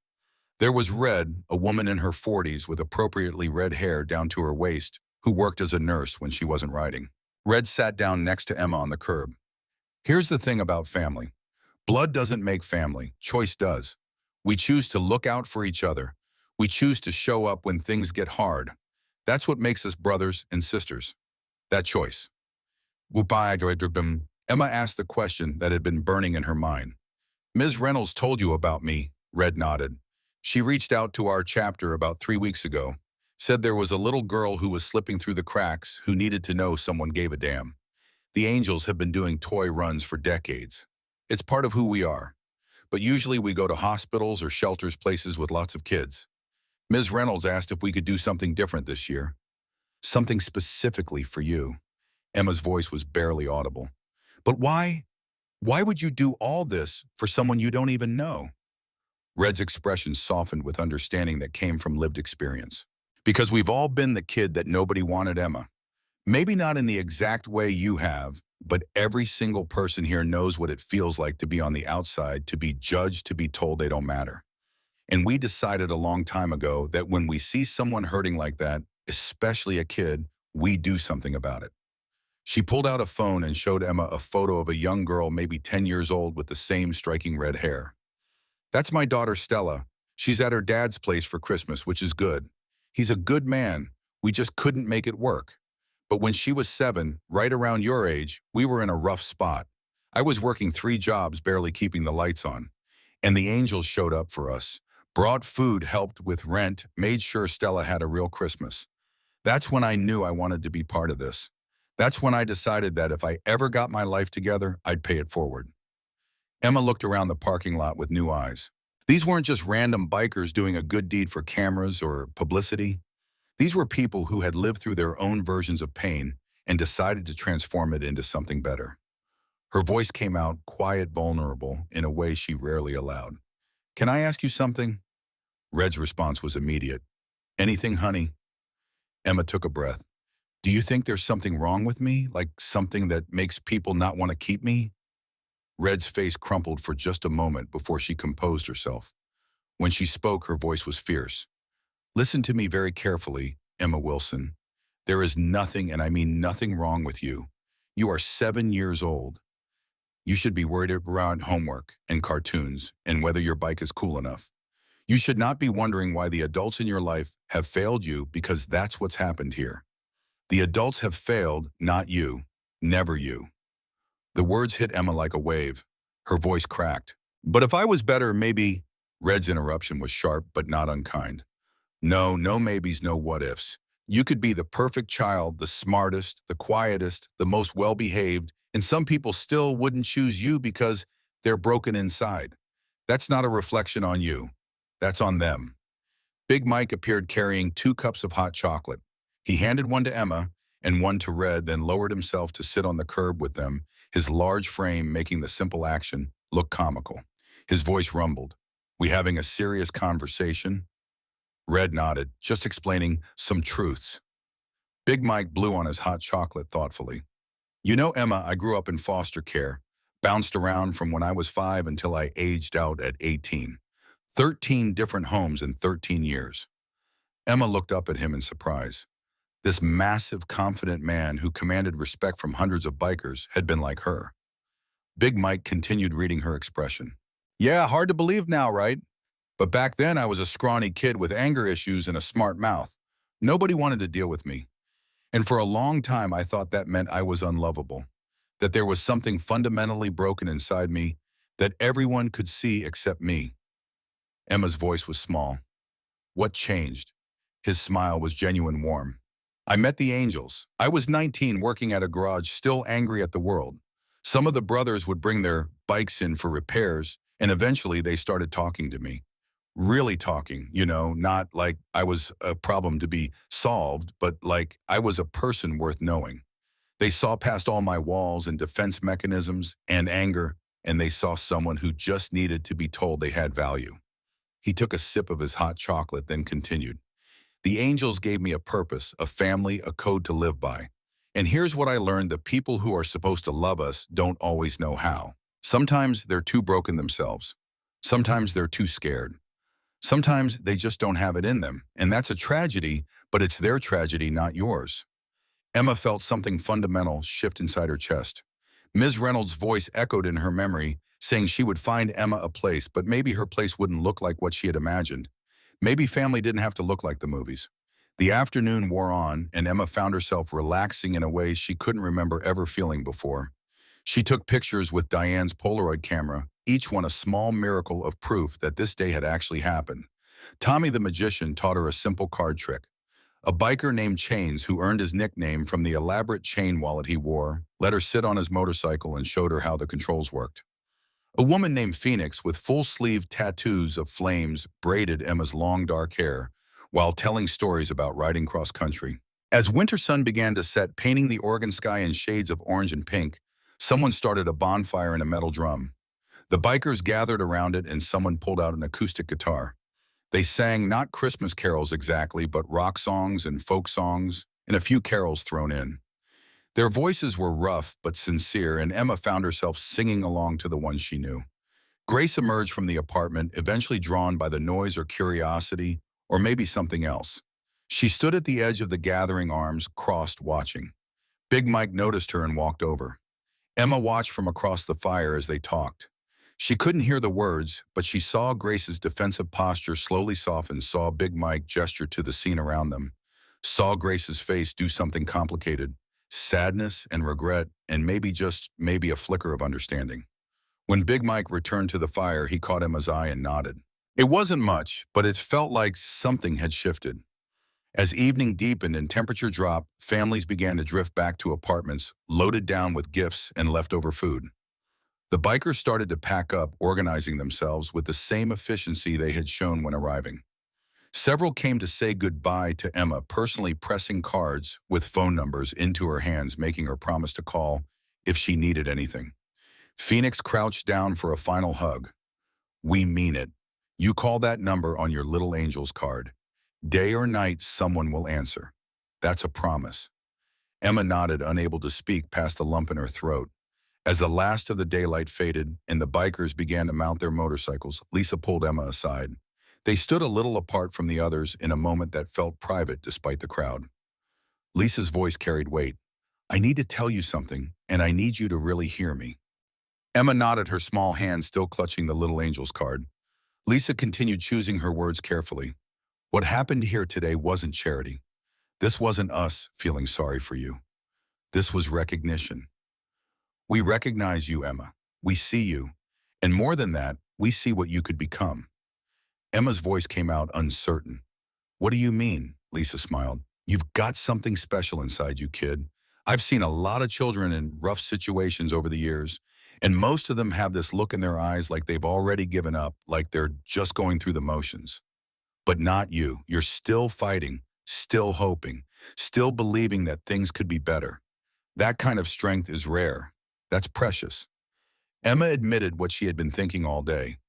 There was Red, a woman in her 40s with appropriately red hair down to her waist, who worked as a nurse when she wasn't riding. Red sat down next to Emma on the curb. Here's the thing about family. Blood doesn't make family, choice does. We choose to look out for each other. We choose to show up when things get hard. That's what makes us brothers and sisters. That choice. Emma asked the question that had been burning in her mind. Ms. Reynolds told you about me, Red nodded. She reached out to our chapter about 3 weeks ago, said there was a little girl who was slipping through the cracks who needed to know someone gave a damn. The Angels have been doing toy runs for decades. It's part of who we are. But usually we go to hospitals or shelters, places with lots of kids. Ms. Reynolds asked if we could do something different this year. Something specifically for you. Emma's voice was barely audible. But why? Why would you do all this for someone you don't even know? Red's expression softened with understanding that came from lived experience. Because we've all been the kid that nobody wanted, Emma. Maybe not in the exact way you have, but every single person here knows what it feels like to be on the outside, to be judged, to be told they don't matter. And we decided a long time ago that when we see someone hurting like that, especially a kid, we do something about it. She pulled out a phone and showed Emma a photo of a young girl, maybe 10 years old, with the same striking red hair. That's my daughter, Stella. She's at her dad's place for Christmas, which is good. He's a good man. We just couldn't make it work. But when she was 7, right around your age, we were in a rough spot. I was working 3 jobs, barely keeping the lights on. And the Angels showed up for us, brought food, helped with rent, made sure Stella had a real Christmas. That's when I knew I wanted to be part of this. That's when I decided that if I ever got my life together, I'd pay it forward. Emma looked around the parking lot with new eyes. These weren't just random bikers doing a good deed for cameras or publicity. These were people who had lived through their own versions of pain and decided to transform it into something better. Her voice came out quiet, vulnerable, in a way she rarely allowed. Can I ask you something? Red's response was immediate. Anything, honey? Emma took a breath. Do you think there's something wrong with me, like something that makes people not want to keep me? Red's face crumpled for just a moment before she composed herself. When she spoke, her voice was fierce. Listen to me very carefully, Emma Wilson. There is nothing, and I mean nothing, wrong with you. You are 7 years old. You should be worried around homework and cartoons and whether your bike is cool enough. You should not be wondering why the adults in your life have failed you, because that's what's happened here. The adults have failed, not you, never you. The words hit Emma like a wave. Her voice cracked. But if I was better, maybe... Red's interruption was sharp but not unkind. No, no maybes, no what ifs. You could be the perfect child, the smartest, the quietest, the most well-behaved, and some people still wouldn't choose you because they're broken inside. That's not a reflection on you. That's on them. Big Mike appeared carrying 2 cups of hot chocolate. He handed one to Emma and one to Red, then lowered himself to sit on the curb with them, his large frame making the simple action look comical. His voice rumbled. "We having a serious conversation?" Red nodded, just explaining some truths. Big Mike blew on his hot chocolate thoughtfully. "You know, Emma, I grew up in foster care, bounced around from when I was 5 until I aged out at 18. 13 different homes in 13 years. Emma looked up at him in surprise. This massive, confident man who commanded respect from hundreds of bikers had been like her. Big Mike continued reading her expression. "Yeah, hard to believe now, right? But back then I was a scrawny kid with anger issues and a smart mouth. Nobody wanted to deal with me. And for a long time I thought that meant I was unlovable, that there was something fundamentally broken inside me that everyone could see except me." Emma's voice was small. "What changed?" His smile was genuine warm. "I met the angels. I was 19 working at a garage, still angry at the world. Some of the brothers would bring their bikes in for repairs, and eventually they started talking to me. Really talking, not like I was a problem to be solved, but like I was a person worth knowing. They saw past all my walls and defense mechanisms and anger, and they saw someone who just needed to be told they had value." He took a sip of his hot chocolate, then continued. "The angels gave me a purpose, a family, a code to live by. And here's what I learned: the people who are supposed to love us don't always know how. Sometimes they're too broken themselves. Sometimes they're too scared. Sometimes they just don't have it in them. And that's a tragedy, but it's their tragedy, not yours." Emma felt something fundamental shift inside her chest. Ms. Reynolds' voice echoed in her memory, saying she would find Emma a place, but maybe her place wouldn't look like what she had imagined. Maybe family didn't have to look like the movies. The afternoon wore on, and Emma found herself relaxing in a way she couldn't remember ever feeling before. She took pictures with Diane's Polaroid camera, each one a small miracle of proof that this day had actually happened. Tommy the magician taught her a simple card trick. A biker named Chains, who earned his nickname from the elaborate chain wallet he wore, let her sit on his motorcycle and showed her how the controls worked. A woman named Phoenix, with full-sleeve tattoos of flames, braided Emma's long dark hair while telling stories about riding cross-country. As winter sun began to set, painting the Oregon sky in shades of orange and pink, someone started a bonfire in a metal drum. The bikers gathered around it, and someone pulled out an acoustic guitar. They sang not Christmas carols exactly, but rock songs and folk songs, and a few carols thrown in. Their voices were rough but sincere, and Emma found herself singing along to the ones she knew. Grace emerged from the apartment, eventually drawn by the noise or curiosity, or maybe something else. She stood at the edge of the gathering, arms crossed, watching. Big Mike noticed her and walked over. Emma watched from across the fire as they talked. She couldn't hear the words, but she saw Grace's defensive posture slowly soften, saw Big Mike gesture to the scene around them, saw Grace's face do something complicated, sadness and regret, and maybe just maybe a flicker of understanding. When Big Mike returned to the fire, he caught Emma's eye and nodded. It wasn't much, but it felt like something had shifted. As evening deepened and temperature dropped, families began to drift back to apartments, loaded down with gifts and leftover food. The bikers started to pack up, organizing themselves with the same efficiency they had shown when arriving. Several came to say goodbye to Emma, personally pressing cards with phone numbers into her hands, making her promise to call if she needed anything. Phoenix crouched down for a final hug. "We mean it. You call that number on your little angel's card. Day or night, someone will answer. That's a promise." Emma nodded, unable to speak past the lump in her throat. As the last of the daylight faded and the bikers began to mount their motorcycles, Lisa pulled Emma aside. They stood a little apart from the others in a moment that felt private despite the crowd. Lisa's voice carried weight. "I need to tell you something, and I need you to really hear me." Emma nodded, her small hand still clutching the little angel's card. Lisa continued, choosing her words carefully. "What happened here today wasn't charity. This wasn't us feeling sorry for you. This was recognition. We recognize you, Emma. We see you. And more than that, we see what you could become." Emma's voice came out uncertain. What do you mean? Lisa smiled. You've got something special inside you, kid. I've seen a lot of children in rough situations over the years, and most of them have this look in their eyes like they've already given up, like they're just going through the motions. But not you. You're still fighting, still hoping, still believing that things could be better. That kind of strength is rare. That's precious. Emma admitted what she had been thinking all day.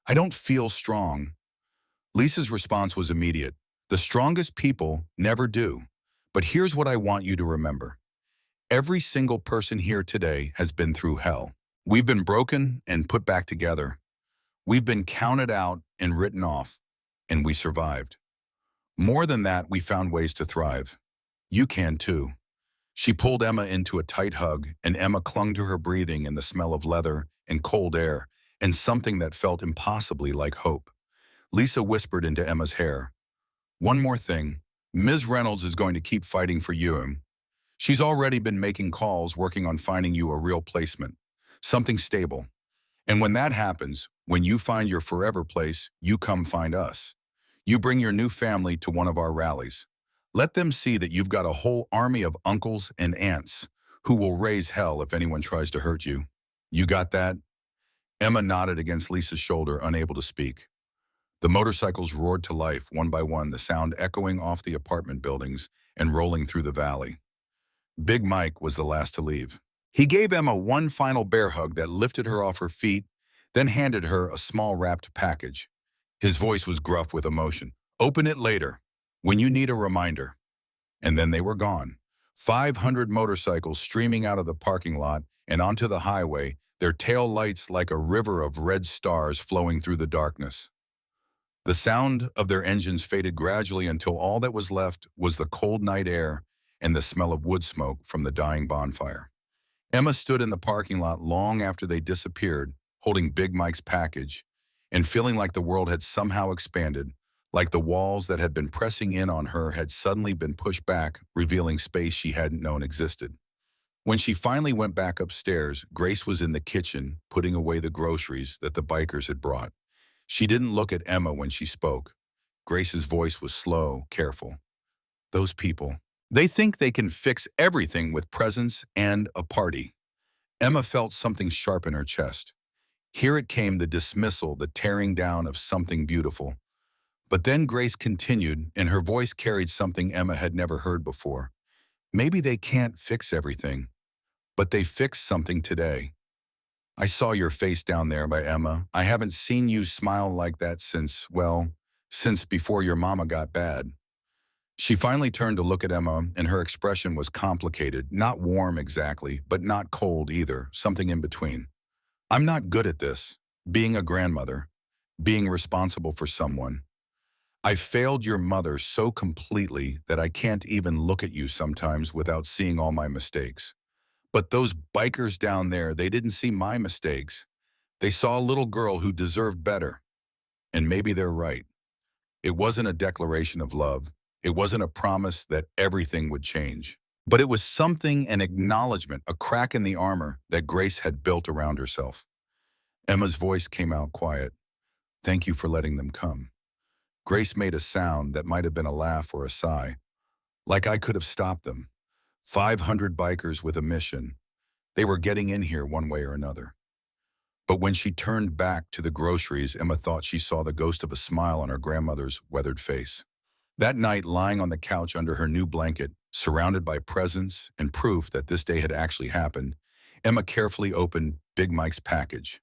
I don't feel strong. Lisa's response was immediate. The strongest people never do. But here's what I want you to remember. Every single person here today has been through hell. We've been broken and put back together. We've been counted out and written off, and we survived. More than that, we found ways to thrive. You can too. She pulled Emma into a tight hug, and Emma clung to her, breathing in the smell of leather and cold air and something that felt impossibly like hope. Lisa whispered into Emma's hair, one more thing. Ms. Reynolds is going to keep fighting for you. She's already been making calls, working on finding you a real placement, something stable. And when that happens, when you find your forever place, you come find us. You bring your new family to one of our rallies. Let them see that you've got a whole army of uncles and aunts who will raise hell if anyone tries to hurt you. You got that? Emma nodded against Lisa's shoulder, unable to speak. The motorcycles roared to life one by one, the sound echoing off the apartment buildings and rolling through the valley. Big Mike was the last to leave. He gave Emma one final bear hug that lifted her off her feet, then handed her a small wrapped package. His voice was gruff with emotion. Open it later, when you need a reminder. And then they were gone. 500 motorcycles streaming out of the parking lot and onto the highway, their tail lights like a river of red stars flowing through the darkness. The sound of their engines faded gradually until all that was left was the cold night air and the smell of wood smoke from the dying bonfire. Emma stood in the parking lot long after they disappeared, holding Big Mike's package, and feeling like the world had somehow expanded, like the walls that had been pressing in on her had suddenly been pushed back, revealing space she hadn't known existed. When she finally went back upstairs, Grace was in the kitchen, putting away the groceries that the bikers had brought. She didn't look at Emma when she spoke. Grace's voice was slow, careful. Those people. They think they can fix everything with presents and a party. Emma felt something sharp in her chest. Here it came, the dismissal, the tearing down of something beautiful. But then Grace continued, and her voice carried something Emma had never heard before. Maybe they can't fix everything, but they fixed something today. I saw your face down there by Emma. I haven't seen you smile like that since, well, since before your mama got bad. She finally turned to look at Emma, and her expression was complicated, not warm exactly, but not cold either, something in between. I'm not good at this, being a grandmother, being responsible for someone. I failed your mother so completely that I can't even look at you sometimes without seeing all my mistakes. But those bikers down there, they didn't see my mistakes. They saw a little girl who deserved better. And maybe they're right. It wasn't a declaration of love. It wasn't a promise that everything would change. But it was something, an acknowledgement, a crack in the armor that Grace had built around herself. Emma's voice came out quiet. Thank you for letting them come. Grace made a sound that might have been a laugh or a sigh. Like I could have stopped them. 500 bikers with a mission. They were getting in here one way or another. But when she turned back to the groceries, Emma thought she saw the ghost of a smile on her grandmother's weathered face. That night, lying on the couch under her new blanket, surrounded by presents and proof that this day had actually happened, Emma carefully opened Big Mike's package.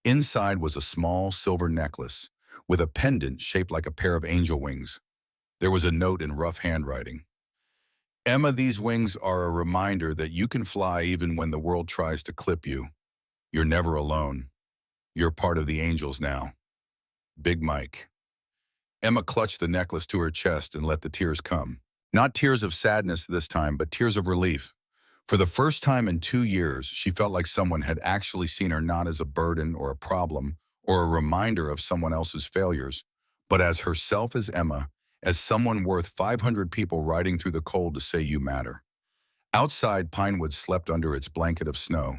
Inside was a small silver necklace with a pendant shaped like a pair of angel wings. There was a note in rough handwriting. Emma, these wings are a reminder that you can fly even when the world tries to clip you. You're never alone. You're part of the angels now. Big Mike. Emma clutched the necklace to her chest and let the tears come. Not tears of sadness this time, but tears of relief. For the first time in 2 years, she felt like someone had actually seen her not as a burden or a problem or a reminder of someone else's failures, but as herself, as Emma, as someone worth 500 people riding through the cold to say you matter. Outside, Pinewood slept under its blanket of snow.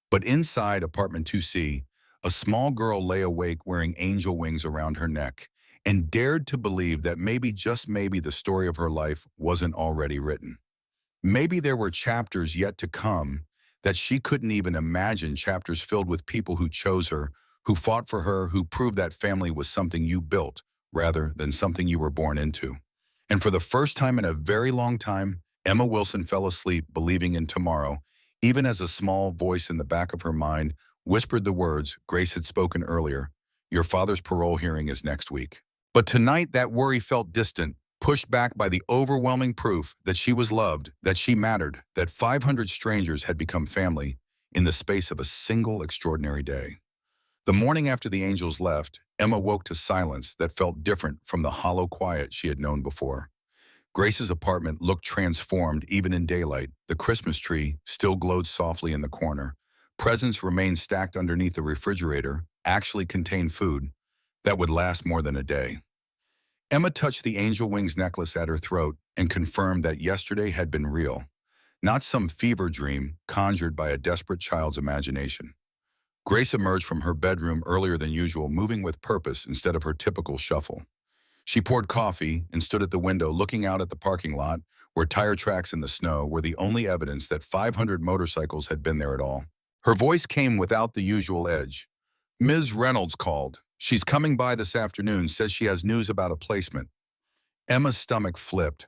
But inside apartment 2C, a small girl lay awake wearing angel wings around her neck, and dared to believe that maybe, just maybe, the story of her life wasn't already written. Maybe there were chapters yet to come that she couldn't even imagine, chapters filled with people who chose her, who fought for her, who proved that family was something you built rather than something you were born into. And for the first time in a very long time, Emma Wilson fell asleep believing in tomorrow, even as a small voice in the back of her mind whispered the words Grace had spoken earlier: "Your father's parole hearing is next week." But tonight that worry felt distant, pushed back by the overwhelming proof that she was loved, that she mattered, that 500 strangers had become family in the space of a single extraordinary day. The morning after the angels left, Emma woke to silence that felt different from the hollow quiet she had known before. Grace's apartment looked transformed even in daylight. The Christmas tree still glowed softly in the corner. Presents remained stacked underneath the refrigerator, actually contained food that would last more than a day. Emma touched the angel wings necklace at her throat and confirmed that yesterday had been real, not some fever dream conjured by a desperate child's imagination. Grace emerged from her bedroom earlier than usual, moving with purpose instead of her typical shuffle. She poured coffee and stood at the window looking out at the parking lot, where tire tracks in the snow were the only evidence that 500 motorcycles had been there at all. Her voice came without the usual edge. "Ms. Reynolds called. She's coming by this afternoon, says she has news about a placement." Emma's stomach flipped.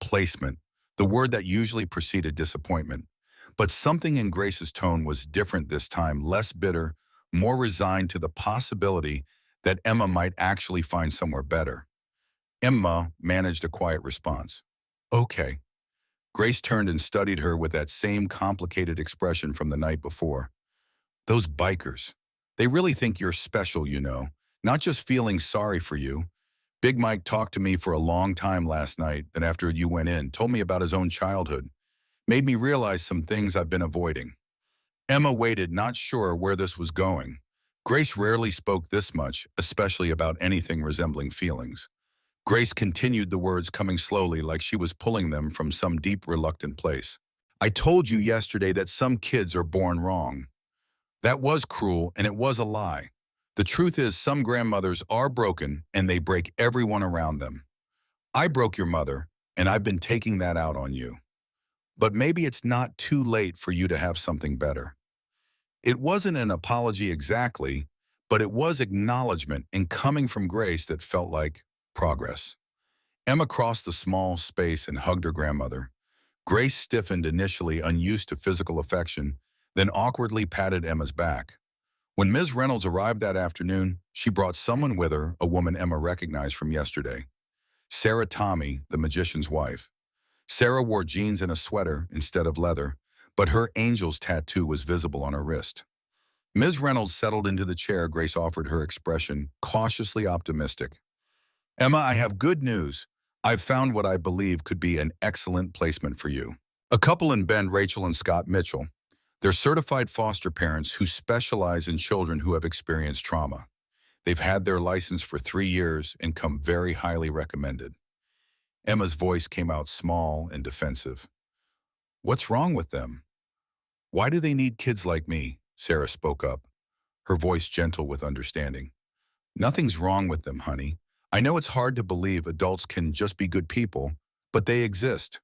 Placement, the word that usually preceded disappointment. But something in Grace's tone was different this time, less bitter, more resigned to the possibility that Emma might actually find somewhere better. Emma managed a quiet response. "Okay." Grace turned and studied her with that same complicated expression from the night before. "Those bikers. They really think you're special, you know, not just feeling sorry for you. Big Mike talked to me for a long time last night, then after you went in, told me about his own childhood. Made me realize some things I've been avoiding." Emma waited, not sure where this was going. Grace rarely spoke this much, especially about anything resembling feelings. Grace continued, the words coming slowly like she was pulling them from some deep, reluctant place. "I told you yesterday that some kids are born wrong. That was cruel, and it was a lie. The truth is, some grandmothers are broken, and they break everyone around them. I broke your mother, and I've been taking that out on you. But maybe it's not too late for you to have something better." It wasn't an apology exactly, but it was acknowledgement, and coming from Grace that felt like progress. Emma crossed the small space and hugged her grandmother. Grace stiffened, initially unused to physical affection, then awkwardly patted Emma's back. When Ms. Reynolds arrived that afternoon, she brought someone with her, a woman Emma recognized from yesterday. Sarah Tommy, the magician's wife. Sarah wore jeans and a sweater instead of leather, but her angel's tattoo was visible on her wrist. Ms. Reynolds settled into the chair Grace offered, her expression cautiously optimistic. "Emma, I have good news. I've found what I believe could be an excellent placement for you. A couple in Bend, Rachel and Scott Mitchell. They're certified foster parents who specialize in children who have experienced trauma. They've had their license for 3 years and come very highly recommended." Emma's voice came out small and defensive. "What's wrong with them? Why do they need kids like me?" Sarah spoke up, her voice gentle with understanding. "Nothing's wrong with them, honey. I know it's hard to believe adults can just be good people, but they exist.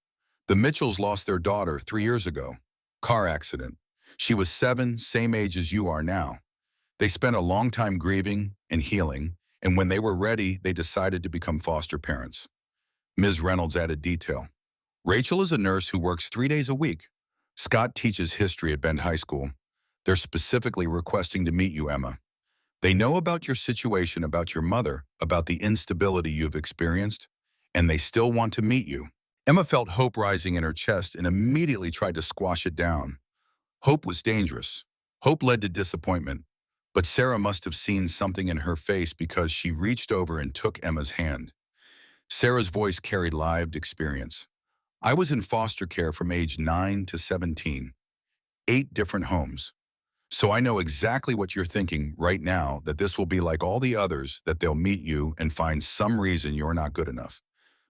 The Mitchells lost their daughter 3 years ago. Car accident. She was 7, same age as you are now. They spent a long time grieving and healing, and when they were ready, they decided to become foster parents." Ms. Reynolds added detail. "Rachel is a nurse who works 3 days a week. Scott teaches history at Bend High School. They're specifically requesting to meet you, Emma. They know about your situation, about your mother, about the instability you've experienced, and they still want to meet you." Emma felt hope rising in her chest and immediately tried to squash it down. Hope was dangerous. Hope led to disappointment. But Sarah must have seen something in her face because she reached over and took Emma's hand. Sarah's voice carried lived experience. "I was in foster care from age 9 to 17. 8 different homes. So I know exactly what you're thinking right now, that this will be like all the others, that they'll meet you and find some reason you're not good enough.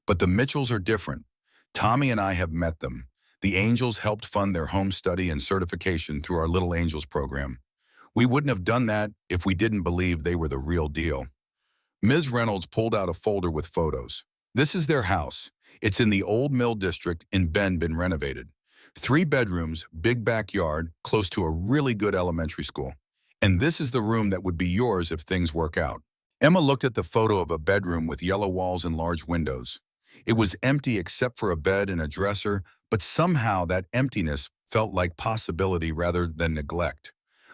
But the Mitchells are different. Tommy and I have met them. The Angels helped fund their home study and certification through our Little Angels program. We wouldn't have done that if we didn't believe they were the real deal." Ms. Reynolds pulled out a folder with photos. This is their house. It's in the Old Mill District in Bend, been renovated. 3 bedrooms, big backyard, close to a really good elementary school. And this is the room that would be yours if things work out. Emma looked at the photo of a bedroom with yellow walls and large windows. It was empty except for a bed and a dresser, but somehow that emptiness felt like possibility rather than neglect,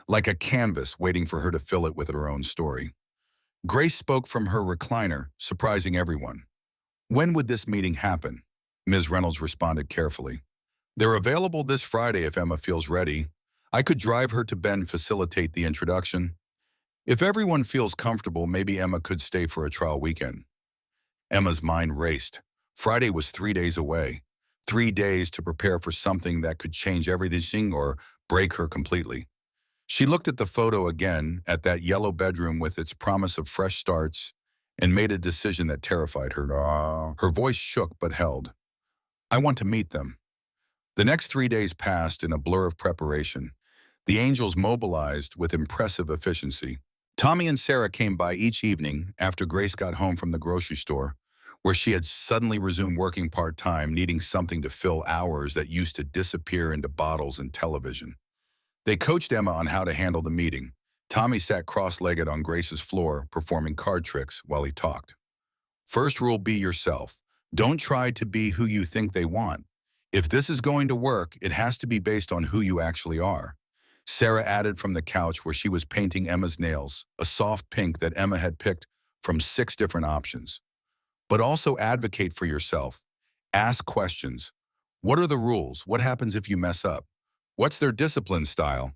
like a canvas waiting for her to fill it with her own story. Grace spoke from her recliner, surprising everyone. When would this meeting happen? Ms. Reynolds responded carefully. They're available this Friday if Emma feels ready. I could drive her to Bend, facilitate the introduction. If everyone feels comfortable, maybe Emma could stay for a trial weekend. Emma's mind raced. Friday was 3 days away. 3 days to prepare for something that could change everything or break her completely. She looked at the photo again, at that yellow bedroom with its promise of fresh starts, and made a decision that terrified her. Her voice shook but held. I want to meet them. The next 3 days passed in a blur of preparation. The angels mobilized with impressive efficiency. Tommy and Sarah came by each evening after Grace got home from the grocery store, where she had suddenly resumed working part-time, needing something to fill hours that used to disappear into bottles and television. They coached Emma on how to handle the meeting. Tommy sat cross-legged on Grace's floor, performing card tricks while he talked. First rule, be yourself. Don't try to be who you think they want. If this is going to work, it has to be based on who you actually are. Sarah added from the couch where she was painting Emma's nails, a soft pink that Emma had picked from 6 different options. But also advocate for yourself. Ask questions. What are the rules? What happens if you mess up? What's their discipline style?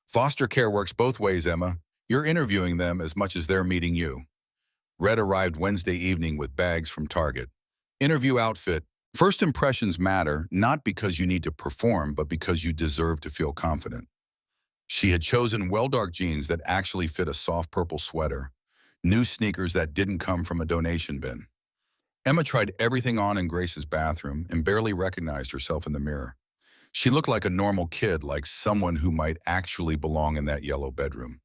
Foster care works both ways, Emma. You're interviewing them as much as they're meeting you. Red arrived Wednesday evening with bags from Target. Interview outfit. First impressions matter, not because you need to perform, but because you deserve to feel confident. She had chosen well-dark jeans that actually fit a soft purple sweater, new sneakers that didn't come from a donation bin. Emma tried everything on in Grace's bathroom and barely recognized herself in the mirror. She looked like a normal kid, like someone who might actually belong in that yellow bedroom.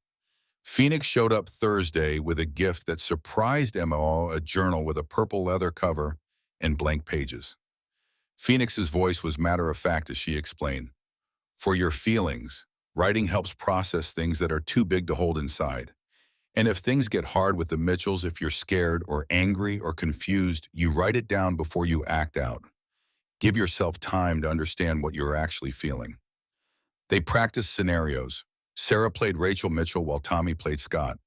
Phoenix showed up Thursday with a gift that surprised Emma, a journal with a purple leather cover and blank pages. Phoenix's voice was matter-of-fact as she explained. For your feelings, writing helps process things that are too big to hold inside. And if things get hard with the Mitchells, if you're scared or angry or confused, you write it down before you act out. Give yourself time to understand what you're actually feeling. They practiced scenarios. Sarah played Rachel Mitchell while Tommy played Scott.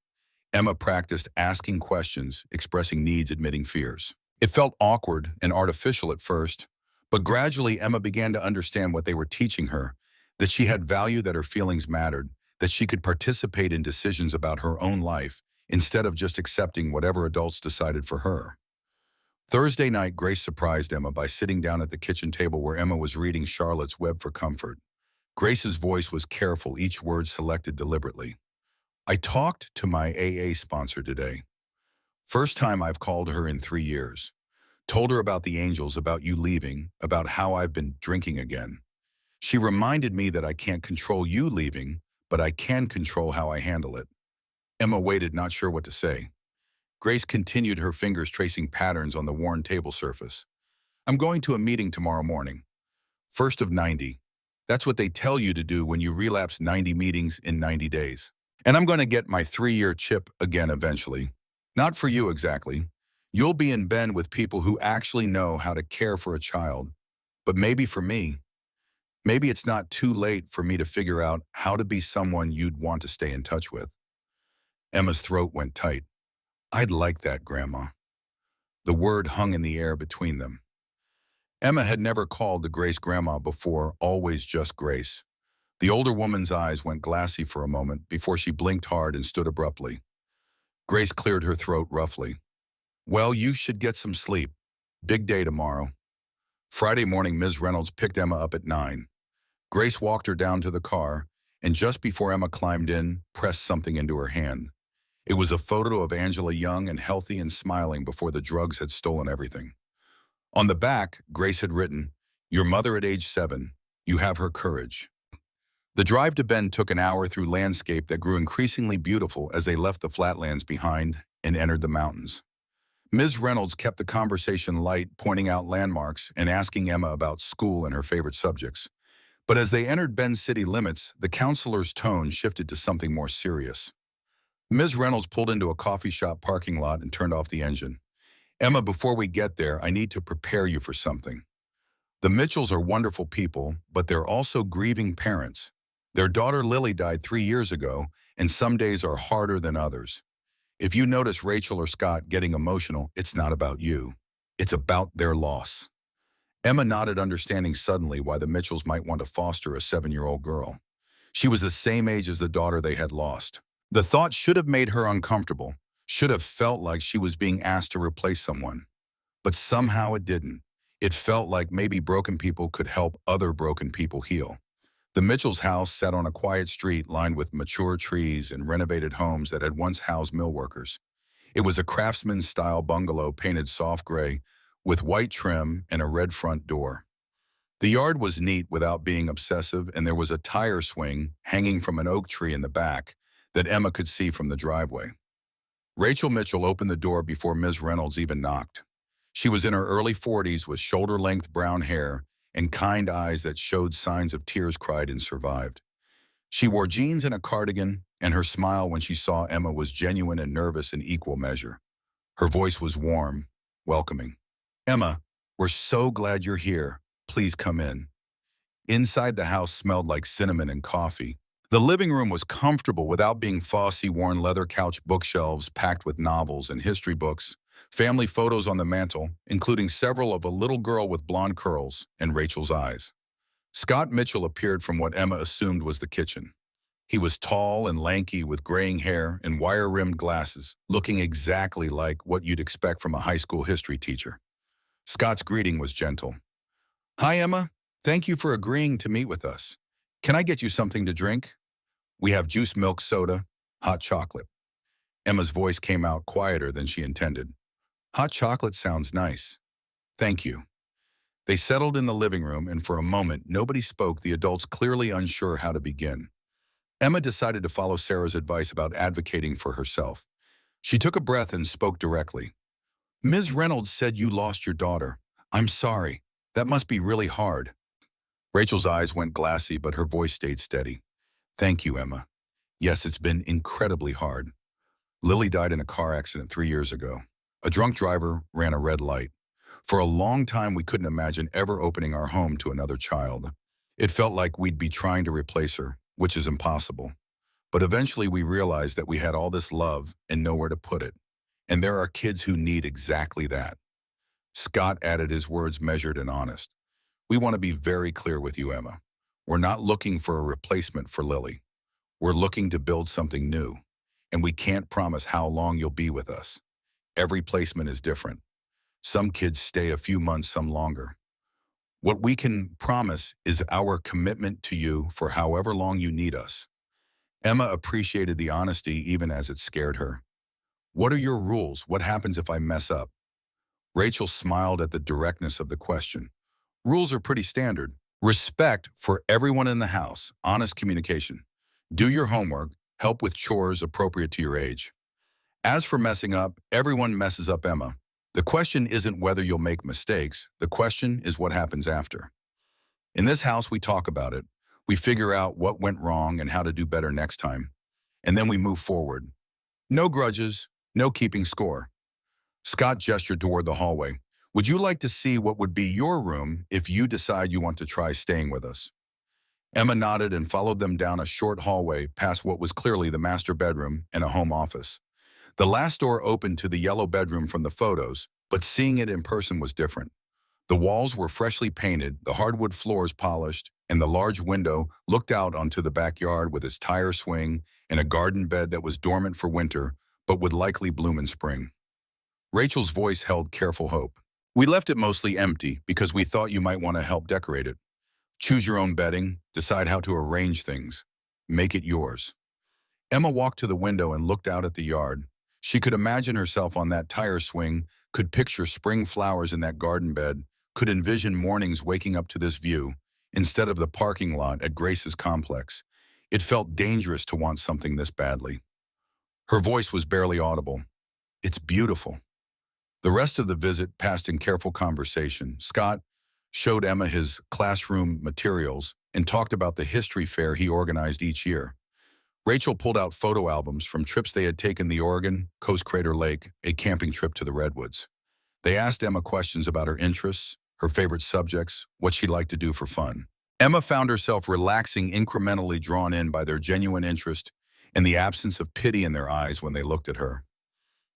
Emma practiced asking questions, expressing needs, admitting fears. It felt awkward and artificial at first, but gradually Emma began to understand what they were teaching her, that she had value, that her feelings mattered, that she could participate in decisions about her own life instead of just accepting whatever adults decided for her. Thursday night, Grace surprised Emma by sitting down at the kitchen table where Emma was reading Charlotte's Web for Comfort. Grace's voice was careful, each word selected deliberately. I talked to my AA sponsor today. First time I've called her in 3 years. Told her about the angels, about you leaving, about how I've been drinking again. She reminded me that I can't control you leaving, but I can control how I handle it. Emma waited, not sure what to say. Grace continued, her fingers tracing patterns on the worn table surface. I'm going to a meeting tomorrow morning. First of 90. That's what they tell you to do when you relapse 90 meetings in 90 days. And I'm going to get my 3-year chip again eventually. Not for you exactly. You'll be in Bend with people who actually know how to care for a child. But maybe for me, maybe it's not too late for me to figure out how to be someone you'd want to stay in touch with. Emma's throat went tight. I'd like that, Grandma. The word hung in the air between them. Emma had never called the Grace Grandma before, always just Grace. The older woman's eyes went glassy for a moment before she blinked hard and stood abruptly. Grace cleared her throat roughly. Well, you should get some sleep. Big day tomorrow. Friday morning, Ms. Reynolds picked Emma up at 9. Grace walked her down to the car, and just before Emma climbed in, pressed something into her hand. It was a photo of Angela, young and healthy and smiling before the drugs had stolen everything. On the back, Grace had written, Your mother at age 7. You have her courage. The drive to Bend took an hour through landscape that grew increasingly beautiful as they left the flatlands behind and entered the mountains. Ms. Reynolds kept the conversation light, pointing out landmarks and asking Emma about school and her favorite subjects. But as they entered Bend city limits, the counselor's tone shifted to something more serious. Ms. Reynolds pulled into a coffee shop parking lot and turned off the engine. Emma, before we get there, I need to prepare you for something. The Mitchells are wonderful people, but they're also grieving parents. Their daughter Lily died 3 years ago, and some days are harder than others. If you notice Rachel or Scott getting emotional, it's not about you. It's about their loss. Emma nodded, understanding suddenly why the Mitchells might want to foster a 7-year-old girl. She was the same age as the daughter they had lost. The thought should have made her uncomfortable, should have felt like she was being asked to replace someone. But somehow it didn't. It felt like maybe broken people could help other broken people heal. The Mitchells' house sat on a quiet street lined with mature trees and renovated homes that had once housed mill workers. It was a craftsman-style bungalow painted soft gray with white trim and a red front door. The yard was neat without being obsessive, and there was a tire swing hanging from an oak tree in the back that Emma could see from the driveway. Rachel Mitchell opened the door before Ms. Reynolds even knocked. She was in her early 40s with shoulder-length brown hair and kind eyes that showed signs of tears cried and survived. She wore jeans and a cardigan, and her smile when she saw Emma was genuine and nervous in equal measure. Her voice was warm, welcoming. Emma, we're so glad you're here. Please come in. Inside the house smelled like cinnamon and coffee. The living room was comfortable without being fussy, worn leather couch bookshelves packed with novels and history books, family photos on the mantel, including several of a little girl with blonde curls and Rachel's eyes. Scott Mitchell appeared from what Emma assumed was the kitchen. He was tall and lanky with graying hair and wire-rimmed glasses, looking exactly like what you'd expect from a high school history teacher. Scott's greeting was gentle. Hi, Emma. Thank you for agreeing to meet with us. Can I get you something to drink? We have juice, milk, soda, hot chocolate. Emma's voice came out quieter than she intended. Hot chocolate sounds nice. Thank you. They settled in the living room, and for a moment, nobody spoke, the adults clearly unsure how to begin. Emma decided to follow Sarah's advice about advocating for herself. She took a breath and spoke directly. Ms. Reynolds said you lost your daughter. I'm sorry. That must be really hard. Rachel's eyes went glassy, but her voice stayed steady. Thank you, Emma. Yes, it's been incredibly hard. Lily died in a car accident 3 years ago. A drunk driver ran a red light. For a long time, we couldn't imagine ever opening our home to another child. It felt like we'd be trying to replace her, which is impossible. But eventually we realized that we had all this love and nowhere to put it. And there are kids who need exactly that. Scott added, his words measured and honest. We want to be very clear with you, Emma. We're not looking for a replacement for Lily. We're looking to build something new, and we can't promise how long you'll be with us. Every placement is different. Some kids stay a few months, some longer. What we can promise is our commitment to you for however long you need us. Emma appreciated the honesty even as it scared her. What are your rules? What happens if I mess up? Rachel smiled at the directness of the question. Rules are pretty standard. Respect for everyone in the house, honest communication. Do your homework, help with chores appropriate to your age. As for messing up, everyone messes up, Emma. The question isn't whether you'll make mistakes. The question is what happens after. In this house, we talk about it. We figure out what went wrong and how to do better next time. And then we move forward. No grudges, no keeping score. Scott gestured toward the hallway. Would you like to see what would be your room if you decide you want to try staying with us? Emma nodded and followed them down a short hallway past what was clearly the master bedroom and a home office. The last door opened to the yellow bedroom from the photos, but seeing it in person was different. The walls were freshly painted, the hardwood floors polished, and the large window looked out onto the backyard with its tire swing and a garden bed that was dormant for winter, but would likely bloom in spring. Rachel's voice held careful hope. We left it mostly empty because we thought you might want to help decorate it. Choose your own bedding, decide how to arrange things. Make it yours. Emma walked to the window and looked out at the yard. She could imagine herself on that tire swing, could picture spring flowers in that garden bed, could envision mornings waking up to this view, instead of the parking lot at Grace's complex. It felt dangerous to want something this badly. Her voice was barely audible. It's beautiful. The rest of the visit passed in careful conversation. Scott showed Emma his classroom materials and talked about the history fair he organized each year. Rachel pulled out photo albums from trips they had taken: the Oregon, Coast Crater Lake, a camping trip to the Redwoods. They asked Emma questions about her interests, her favorite subjects, what she liked to do for fun. Emma found herself relaxing, incrementally drawn in by their genuine interest and the absence of pity in their eyes when they looked at her.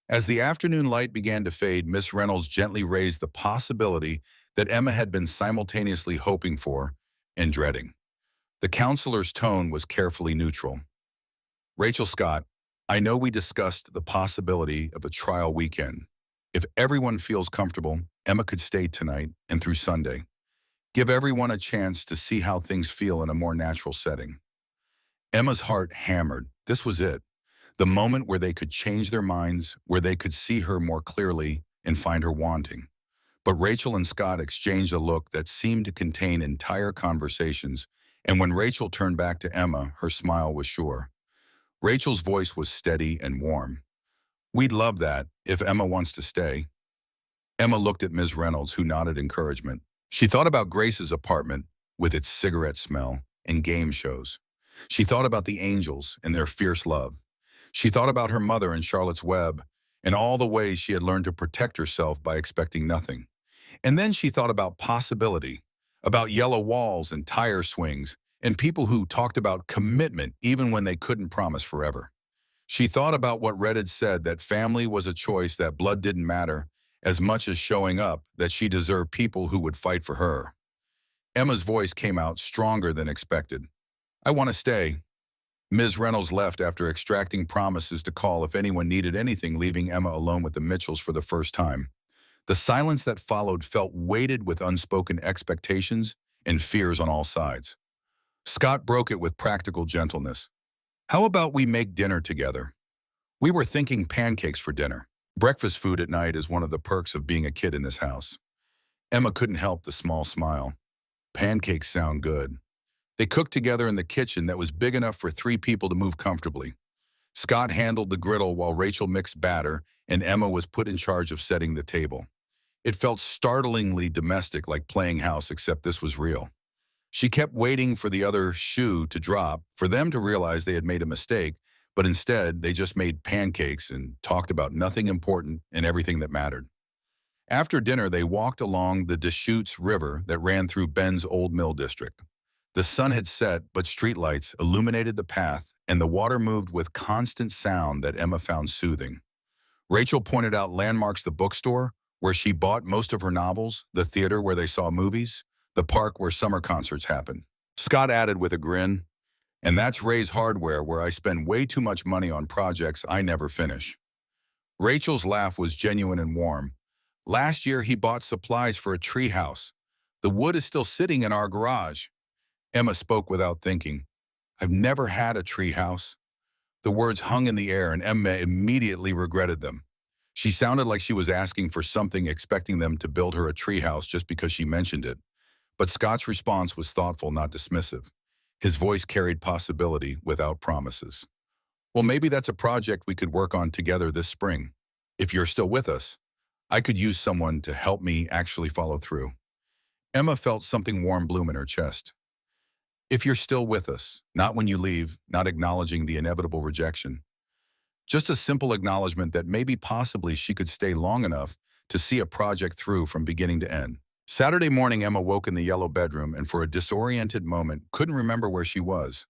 As the afternoon light began to fade, Miss Reynolds gently raised the possibility that Emma had been simultaneously hoping for and dreading. The counselor's tone was carefully neutral. "Rachel Scott, I know we discussed the possibility of a trial weekend. If everyone feels comfortable, Emma could stay tonight and through Sunday. Give everyone a chance to see how things feel in a more natural setting." Emma's heart hammered. This was it. The moment where they could change their minds, where they could see her more clearly and find her wanting. But Rachel and Scott exchanged a look that seemed to contain entire conversations, and when Rachel turned back to Emma, her smile was sure. Rachel's voice was steady and warm. "We'd love that, if Emma wants to stay." Emma looked at Ms. Reynolds, who nodded encouragement. She thought about Grace's apartment, with its cigarette smell, and game shows. She thought about the Angels and their fierce love. She thought about her mother and Charlotte's Web, and all the ways she had learned to protect herself by expecting nothing. And then she thought about possibility, about yellow walls and tire swings, and people who talked about commitment even when they couldn't promise forever. She thought about what Red had said, that family was a choice, that blood didn't matter as much as showing up, that she deserved people who would fight for her. Emma's voice came out stronger than expected. "I want to stay." Ms. Reynolds left after extracting promises to call if anyone needed anything, leaving Emma alone with the Mitchells for the first time. The silence that followed felt weighted with unspoken expectations and fears on all sides. Scott broke it with practical gentleness. "How about we make dinner together? We were thinking pancakes for dinner. Breakfast food at night is one of the perks of being a kid in this house." Emma couldn't help the small smile. Pancakes sound good. They cooked together in the kitchen that was big enough for 3 people to move comfortably. Scott handled the griddle while Rachel mixed batter, and Emma was put in charge of setting the table. It felt startlingly domestic, like playing house, except this was real. She kept waiting for the other shoe to drop, for them to realize they had made a mistake, but instead they just made pancakes and talked about nothing important and everything that mattered. After dinner, they walked along the Deschutes River that ran through Ben's old mill district. The sun had set, but streetlights illuminated the path, and the water moved with constant sound that Emma found soothing. Rachel pointed out landmarks: the bookstore, where she bought most of her novels, the theater where they saw movies, the park where summer concerts happened. Scott added with a grin, "And that's Ray's Hardware, where I spend way too much money on projects I never finish." Rachel's laugh was genuine and warm. "Last year he bought supplies for a tree house. The wood is still sitting in our garage." Emma spoke without thinking. "I've never had a tree house." The words hung in the air, and Emma immediately regretted them. She sounded like she was asking for something, expecting them to build her a treehouse just because she mentioned it. But Scott's response was thoughtful, not dismissive. His voice carried possibility without promises. "Well, maybe that's a project we could work on together this spring. If you're still with us, I could use someone to help me actually follow through." Emma felt something warm bloom in her chest. "If you're still with us, not when you leave," not acknowledging the inevitable rejection. Just a simple acknowledgement that maybe possibly she could stay long enough to see a project through from beginning to end. Saturday morning, Emma woke in the yellow bedroom and for a disoriented moment couldn't remember where she was.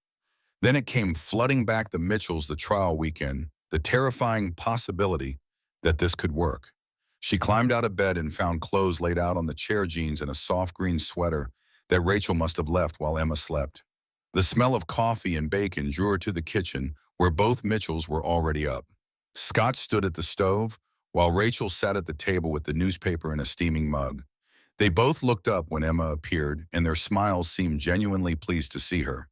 Then it came flooding back: the Mitchells, the trial weekend, the terrifying possibility that this could work. She climbed out of bed and found clothes laid out on the chair: jeans and a soft green sweater that Rachel must have left while Emma slept. The smell of coffee and bacon drew her to the kitchen, where both Mitchells were already up. Scott stood at the stove, while Rachel sat at the table with the newspaper and a steaming mug. They both looked up when Emma appeared, and their smiles seemed genuinely pleased to see her.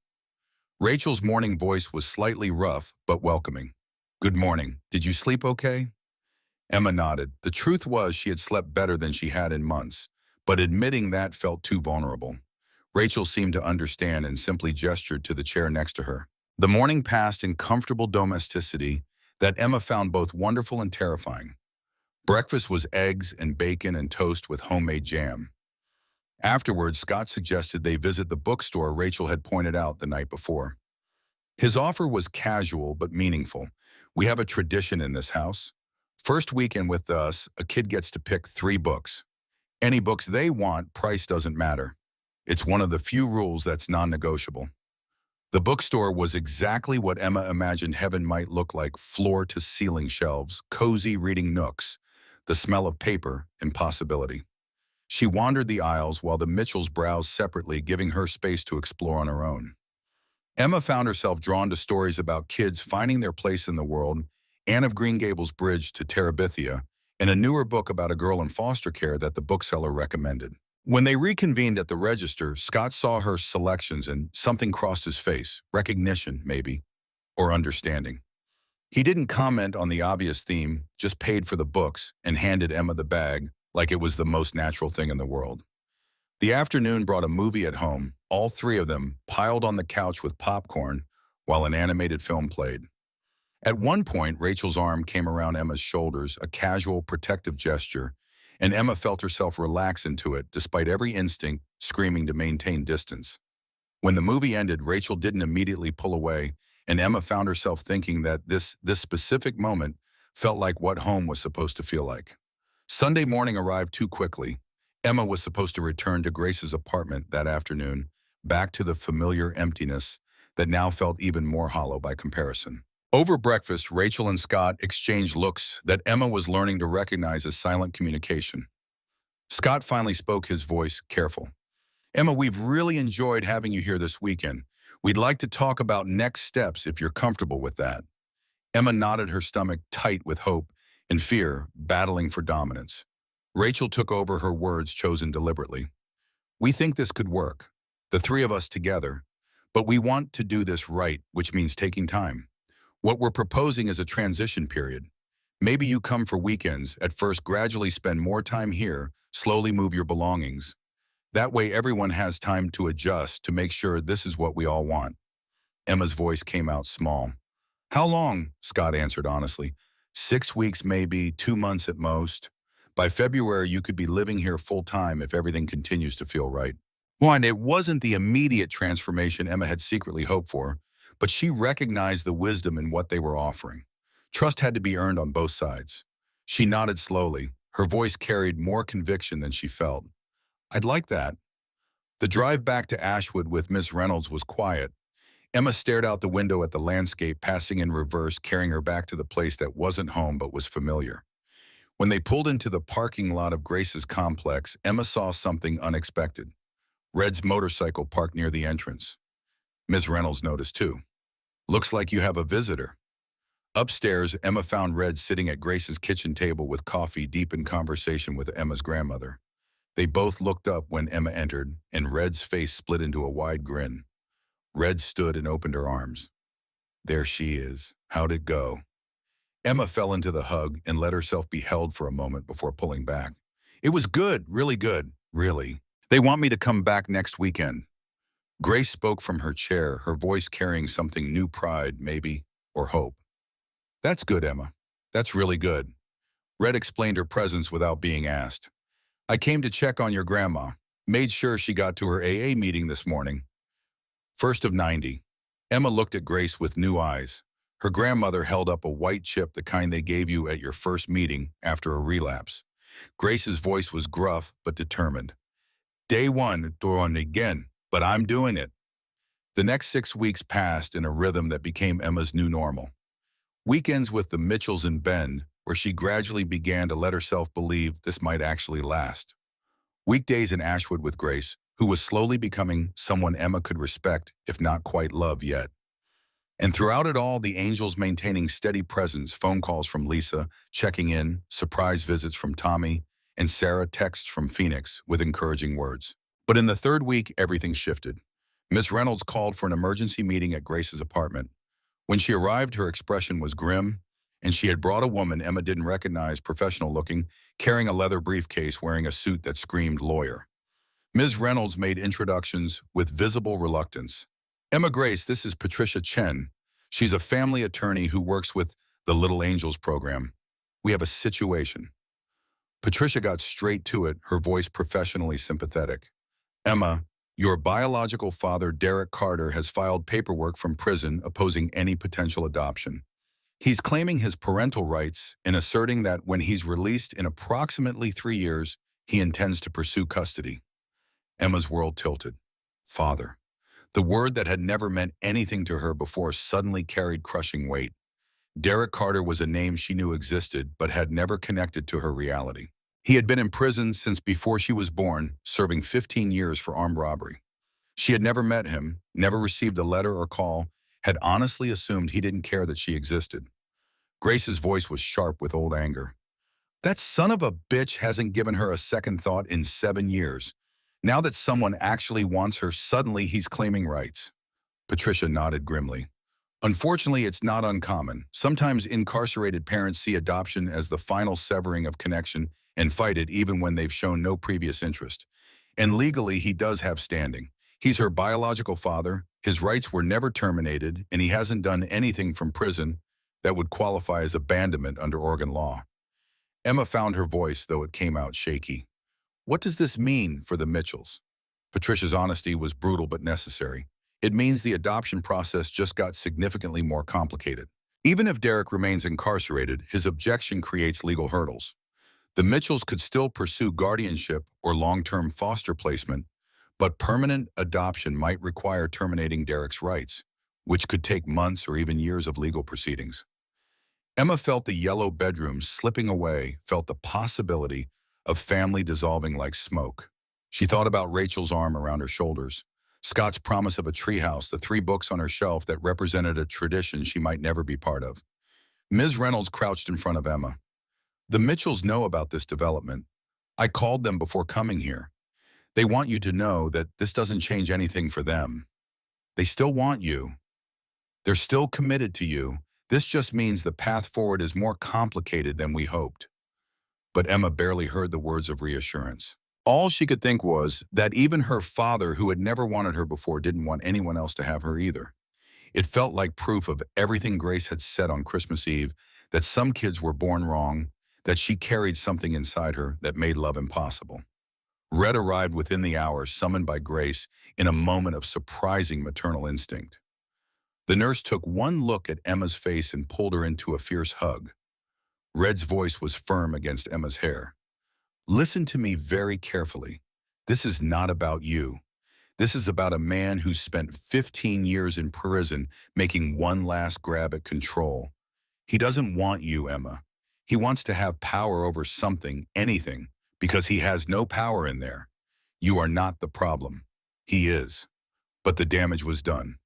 Rachel's morning voice was slightly rough, but welcoming. "Good morning. Did you sleep okay?" Emma nodded. The truth was she had slept better than she had in months, but admitting that felt too vulnerable. Rachel seemed to understand and simply gestured to the chair next to her. The morning passed in comfortable domesticity, that Emma found both wonderful and terrifying. Breakfast was eggs and bacon and toast with homemade jam. Afterwards, Scott suggested they visit the bookstore Rachel had pointed out the night before. His offer was casual but meaningful. We have a tradition in this house. First weekend with us, a kid gets to pick 3 books. Any books they want, price doesn't matter. It's one of the few rules that's non-negotiable. The bookstore was exactly what Emma imagined heaven might look like: floor-to-ceiling shelves, cozy reading nooks, the smell of paper, and possibility. She wandered the aisles while the Mitchells browsed separately, giving her space to explore on her own. Emma found herself drawn to stories about kids finding their place in the world, Anne of Green Gables' Bridge to Terabithia, and a newer book about a girl in foster care that the bookseller recommended. When they reconvened at the register, Scott saw her selections and something crossed his face. Recognition, maybe, or understanding. He didn't comment on the obvious theme, just paid for the books and handed Emma the bag like it was the most natural thing in the world. The afternoon brought a movie at home, all 3 of them piled on the couch with popcorn while an animated film played. At one point, Rachel's arm came around Emma's shoulders, a casual, protective gesture, and Emma felt herself relax into it, despite every instinct screaming to maintain distance. When the movie ended, Rachel didn't immediately pull away, and Emma found herself thinking that this specific moment felt like what home was supposed to feel like. Sunday morning arrived too quickly. Emma was supposed to return to Grace's apartment that afternoon, back to the familiar emptiness that now felt even more hollow by comparison. Over breakfast, Rachel and Scott exchanged looks that Emma was learning to recognize as silent communication. Scott finally spoke, his voice careful. "Emma, we've really enjoyed having you here this weekend. We'd like to talk about next steps if you're comfortable with that." Emma nodded, her stomach tight with hope and fear battling for dominance. Rachel took over, her words chosen deliberately. "We think this could work, the 3 of us together, but we want to do this right, which means taking time. What we're proposing is a transition period. Maybe you come for weekends, at first gradually spend more time here, slowly move your belongings. That way everyone has time to adjust, to make sure this is what we all want." Emma's voice came out small. "How long?" Scott answered honestly. 6 weeks, maybe 2 months at most. By February, you could be living here full-time if everything continues to feel right. One, it wasn't the immediate transformation Emma had secretly hoped for, but she recognized the wisdom in what they were offering. Trust had to be earned on both sides. She nodded slowly. Her voice carried more conviction than she felt. "I'd like that." The drive back to Ashwood with Miss Reynolds was quiet. Emma stared out the window at the landscape, passing in reverse, carrying her back to the place that wasn't home but was familiar. When they pulled into the parking lot of Grace's complex, Emma saw something unexpected. Red's motorcycle parked near the entrance. Miss Reynolds noticed too. "Looks like you have a visitor." Upstairs, Emma found Red sitting at Grace's kitchen table with coffee, deep in conversation with Emma's grandmother. They both looked up when Emma entered, and Red's face split into a wide grin. Red stood and opened her arms. "There she is. How'd it go?" Emma fell into the hug and let herself be held for a moment before pulling back. "It was good, really good, really. They want me to come back next weekend." Grace spoke from her chair, her voice carrying something new: pride, maybe, or hope. "That's good, Emma. That's really good." Red explained her presence without being asked. "I came to check on your grandma. Made sure she got to her AA meeting this morning." First of 90. Emma looked at Grace with new eyes. Her grandmother held up a white chip, the kind they gave you at your first meeting after a relapse. Grace's voice was gruff but determined. "Day 1, doing it again, but I'm doing it." The next 6 weeks passed in a rhythm that became Emma's new normal. Weekends with the Mitchells in Bend, where she gradually began to let herself believe this might actually last. Weekdays in Ashwood with Grace, who was slowly becoming someone Emma could respect, if not quite love yet. And throughout it all, the Angels maintaining steady presence: phone calls from Lisa, checking in, surprise visits from Tommy, and Sarah, texts from Phoenix with encouraging words. But in the 3rd week, everything shifted. Miss Reynolds called for an emergency meeting at Grace's apartment. When she arrived, her expression was grim, and she had brought a woman Emma didn't recognize, professional looking, carrying a leather briefcase, wearing a suit that screamed lawyer. Ms. Reynolds made introductions with visible reluctance. "Emma, Grace, this is Patricia Chen. She's a family attorney who works with the Little Angels program. We have a situation. Patricia got straight to it, her voice professionally sympathetic. Emma, your biological father, Derek Carter, has filed paperwork from prison opposing any potential adoption. He's claiming his parental rights and asserting that when he's released in approximately 3 years, he intends to pursue custody. Emma's world tilted. Father. The word that had never meant anything to her before suddenly carried crushing weight. Derek Carter was a name she knew existed but had never connected to her reality. He had been in prison since before she was born, serving 15 years for armed robbery. She had never met him, never received a letter or call, had honestly assumed he didn't care that she existed. Grace's voice was sharp with old anger. That son of a bitch hasn't given her a second thought in 7 years. Now that someone actually wants her, suddenly he's claiming rights. Patricia nodded grimly. Unfortunately, it's not uncommon. Sometimes incarcerated parents see adoption as the final severing of connection and fight it even when they've shown no previous interest. And legally, he does have standing. He's her biological father, his rights were never terminated, and he hasn't done anything from prison that would qualify as abandonment under Oregon law. Emma found her voice, though it came out shaky. What does this mean for the Mitchells? Patricia's honesty was brutal but necessary. It means the adoption process just got significantly more complicated. Even if Derek remains incarcerated, his objection creates legal hurdles. The Mitchells could still pursue guardianship or long-term foster placement, but permanent adoption might require terminating Derek's rights, which could take months or even years of legal proceedings. Emma felt the yellow bedroom slipping away, felt the possibility of family dissolving like smoke. She thought about Rachel's arm around her shoulders, Scott's promise of a treehouse, the 3 books on her shelf that represented a tradition she might never be part of. Ms. Reynolds crouched in front of Emma. The Mitchells know about this development. I called them before coming here. They want you to know that this doesn't change anything for them. They still want you. They're still committed to you. This just means the path forward is more complicated than we hoped. But Emma barely heard the words of reassurance. All she could think was that even her father, who had never wanted her before, didn't want anyone else to have her either. It felt like proof of everything Grace had said on Christmas Eve, that some kids were born wrong, that she carried something inside her that made love impossible. Red arrived within the hour, summoned by Grace in a moment of surprising maternal instinct. The nurse took one look at Emma's face and pulled her into a fierce hug. Red's voice was firm against Emma's hair. Listen to me very carefully. This is not about you. This is about a man who spent 15 years in prison making one last grab at control. He doesn't want you, Emma. He wants to have power over something, anything, because he has no power in there. You are not the problem. He is. But the damage was done.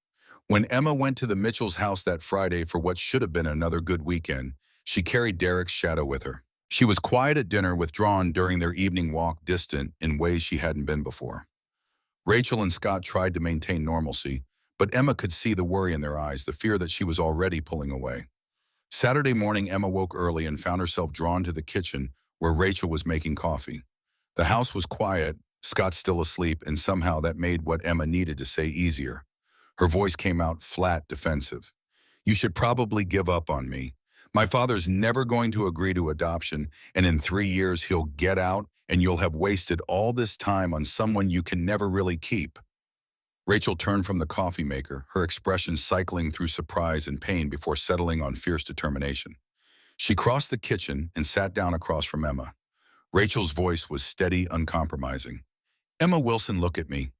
When Emma went to the Mitchells' house that Friday for what should have been another good weekend, she carried Derek's shadow with her. She was quiet at dinner, withdrawn during their evening walk, distant in ways she hadn't been before. Rachel and Scott tried to maintain normalcy, but Emma could see the worry in their eyes, the fear that she was already pulling away. Saturday morning, Emma woke early and found herself drawn to the kitchen where Rachel was making coffee. The house was quiet, Scott still asleep, and somehow that made what Emma needed to say easier. Her voice came out flat, defensive. You should probably give up on me. My father's never going to agree to adoption, and in 3 years he'll get out and you'll have wasted all this time on someone you can never really keep. Rachel turned from the coffee maker, her expression cycling through surprise and pain before settling on fierce determination. She crossed the kitchen and sat down across from Emma. Rachel's voice was steady, uncompromising. Emma Wilson, look at me.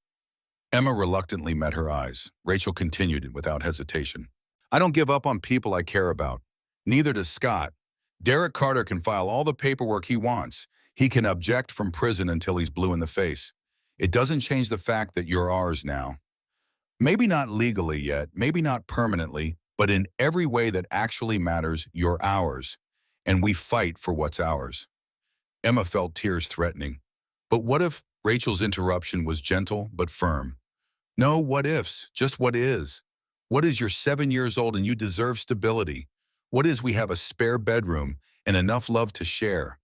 Emma reluctantly met her eyes. Rachel continued without hesitation. I don't give up on people I care about. Neither does Scott. Derek Carter can file all the paperwork he wants. He can object from prison until he's blue in the face. It doesn't change the fact that you're ours now. Maybe not legally yet, maybe not permanently, but in every way that actually matters, you're ours. And we fight for what's ours. Emma felt tears threatening. But what if Rachel's interruption was gentle but firm? No what ifs, just what is. What is you're 7 years old and you deserve stability? What is we have a spare bedroom and enough love to share?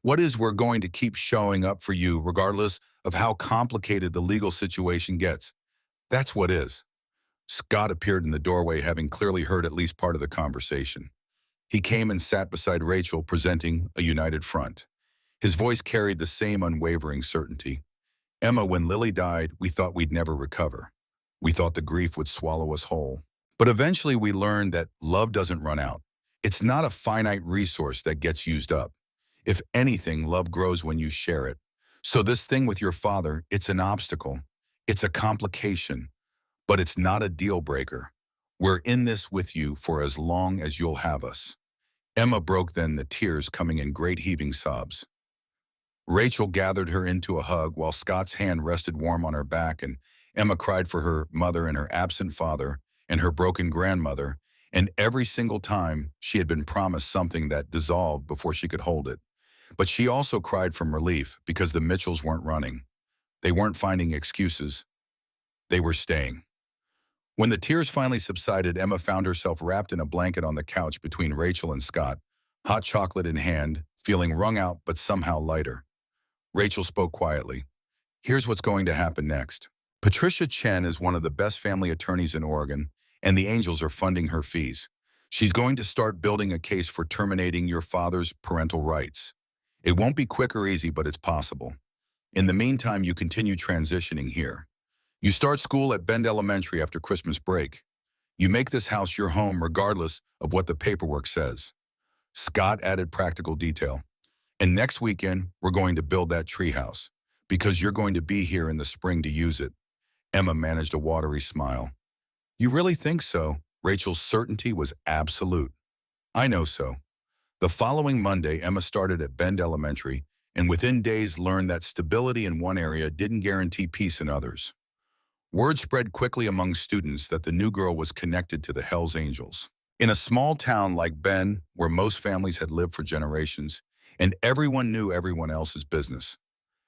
What is we're going to keep showing up for you regardless of how complicated the legal situation gets? That's what is. Scott appeared in the doorway, having clearly heard at least part of the conversation. He came and sat beside Rachel, presenting a united front. His voice carried the same unwavering certainty. Emma, when Lily died, we thought we'd never recover. We thought the grief would swallow us whole. But eventually we learned that love doesn't run out. It's not a finite resource that gets used up. If anything, love grows when you share it. So this thing with your father, it's an obstacle. It's a complication, but it's not a deal breaker. We're in this with you for as long as you'll have us. Emma broke then, the tears coming in great heaving sobs. Rachel gathered her into a hug while Scott's hand rested warm on her back, and Emma cried for her mother and her absent father and her broken grandmother, and every single time she had been promised something that dissolved before she could hold it. But she also cried from relief because the Mitchells weren't running. They weren't finding excuses. They were staying. When the tears finally subsided, Emma found herself wrapped in a blanket on the couch between Rachel and Scott, hot chocolate in hand, feeling wrung out but somehow lighter. Rachel spoke quietly. Here's what's going to happen next. Patricia Chen is one of the best family attorneys in Oregon, and the Angels are funding her fees. She's going to start building a case for terminating your father's parental rights. It won't be quick or easy, but it's possible. In the meantime, you continue transitioning here. You start school at Bend Elementary after Christmas break. You make this house your home regardless of what the paperwork says. Scott added practical detail. And next weekend, we're going to build that treehouse because you're going to be here in the spring to use it. Emma managed a watery smile. You really think so? Rachel's certainty was absolute. I know so. The following Monday, Emma started at Bend Elementary and within days learned that stability in one area didn't guarantee peace in others. Word spread quickly among students that the new girl was connected to the Hells Angels. In a small town like Bend, where most families had lived for generations, and everyone knew everyone else's business,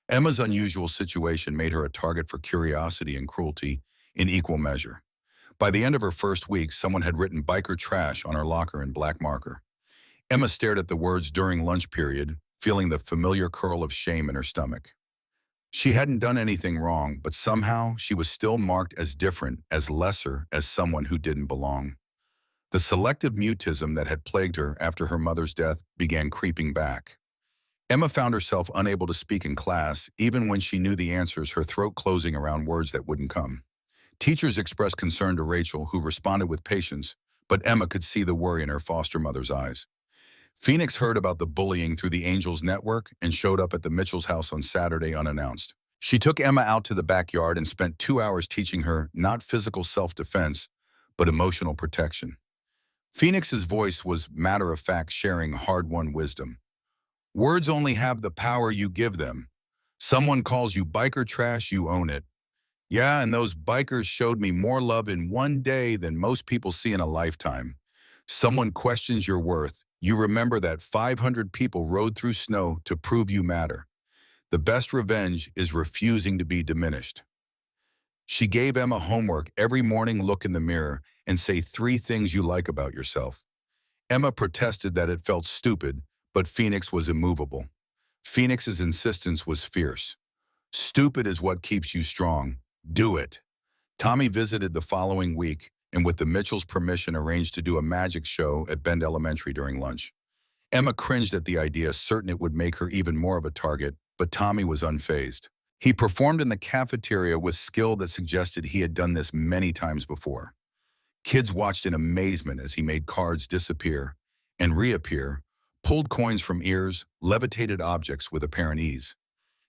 Emma's unusual situation made her a target for curiosity and cruelty in equal measure. By the end of her first week, someone had written biker trash on her locker in black marker. Emma stared at the words during lunch period, feeling the familiar curl of shame in her stomach. She hadn't done anything wrong, but somehow she was still marked as different, as lesser, as someone who didn't belong. The selective mutism that had plagued her after her mother's death began creeping back. Emma found herself unable to speak in class, even when she knew the answers, her throat closing around words that wouldn't come. Teachers expressed concern to Rachel, who responded with patience, but Emma could see the worry in her foster mother's eyes. Phoenix heard about the bullying through the Angels network and showed up at the Mitchell's house on Saturday unannounced. She took Emma out to the backyard and spent 2 hours teaching her not physical self-defense, but emotional protection. Phoenix's voice was matter-of-fact, sharing hard-won wisdom. Words only have the power you give them. Someone calls you biker trash, you own it. Yeah, and those bikers showed me more love in one day than most people see in a lifetime. Someone questions your worth. You remember that 500 people rode through snow to prove you matter. The best revenge is refusing to be diminished. She gave Emma homework every morning: look in the mirror and say 3 things you like about yourself. Emma protested that it felt stupid, but Phoenix was immovable. Phoenix's insistence was fierce. Stupid is what keeps you strong. Do it. Tommy visited the following week and with the Mitchells' permission arranged to do a magic show at Bend Elementary during lunch. Emma cringed at the idea, certain it would make her even more of a target, but Tommy was unfazed. He performed in the cafeteria with skill that suggested he had done this many times before. Kids watched in amazement as he made cards disappear and reappear, pulled coins from ears, levitated objects with apparent ease.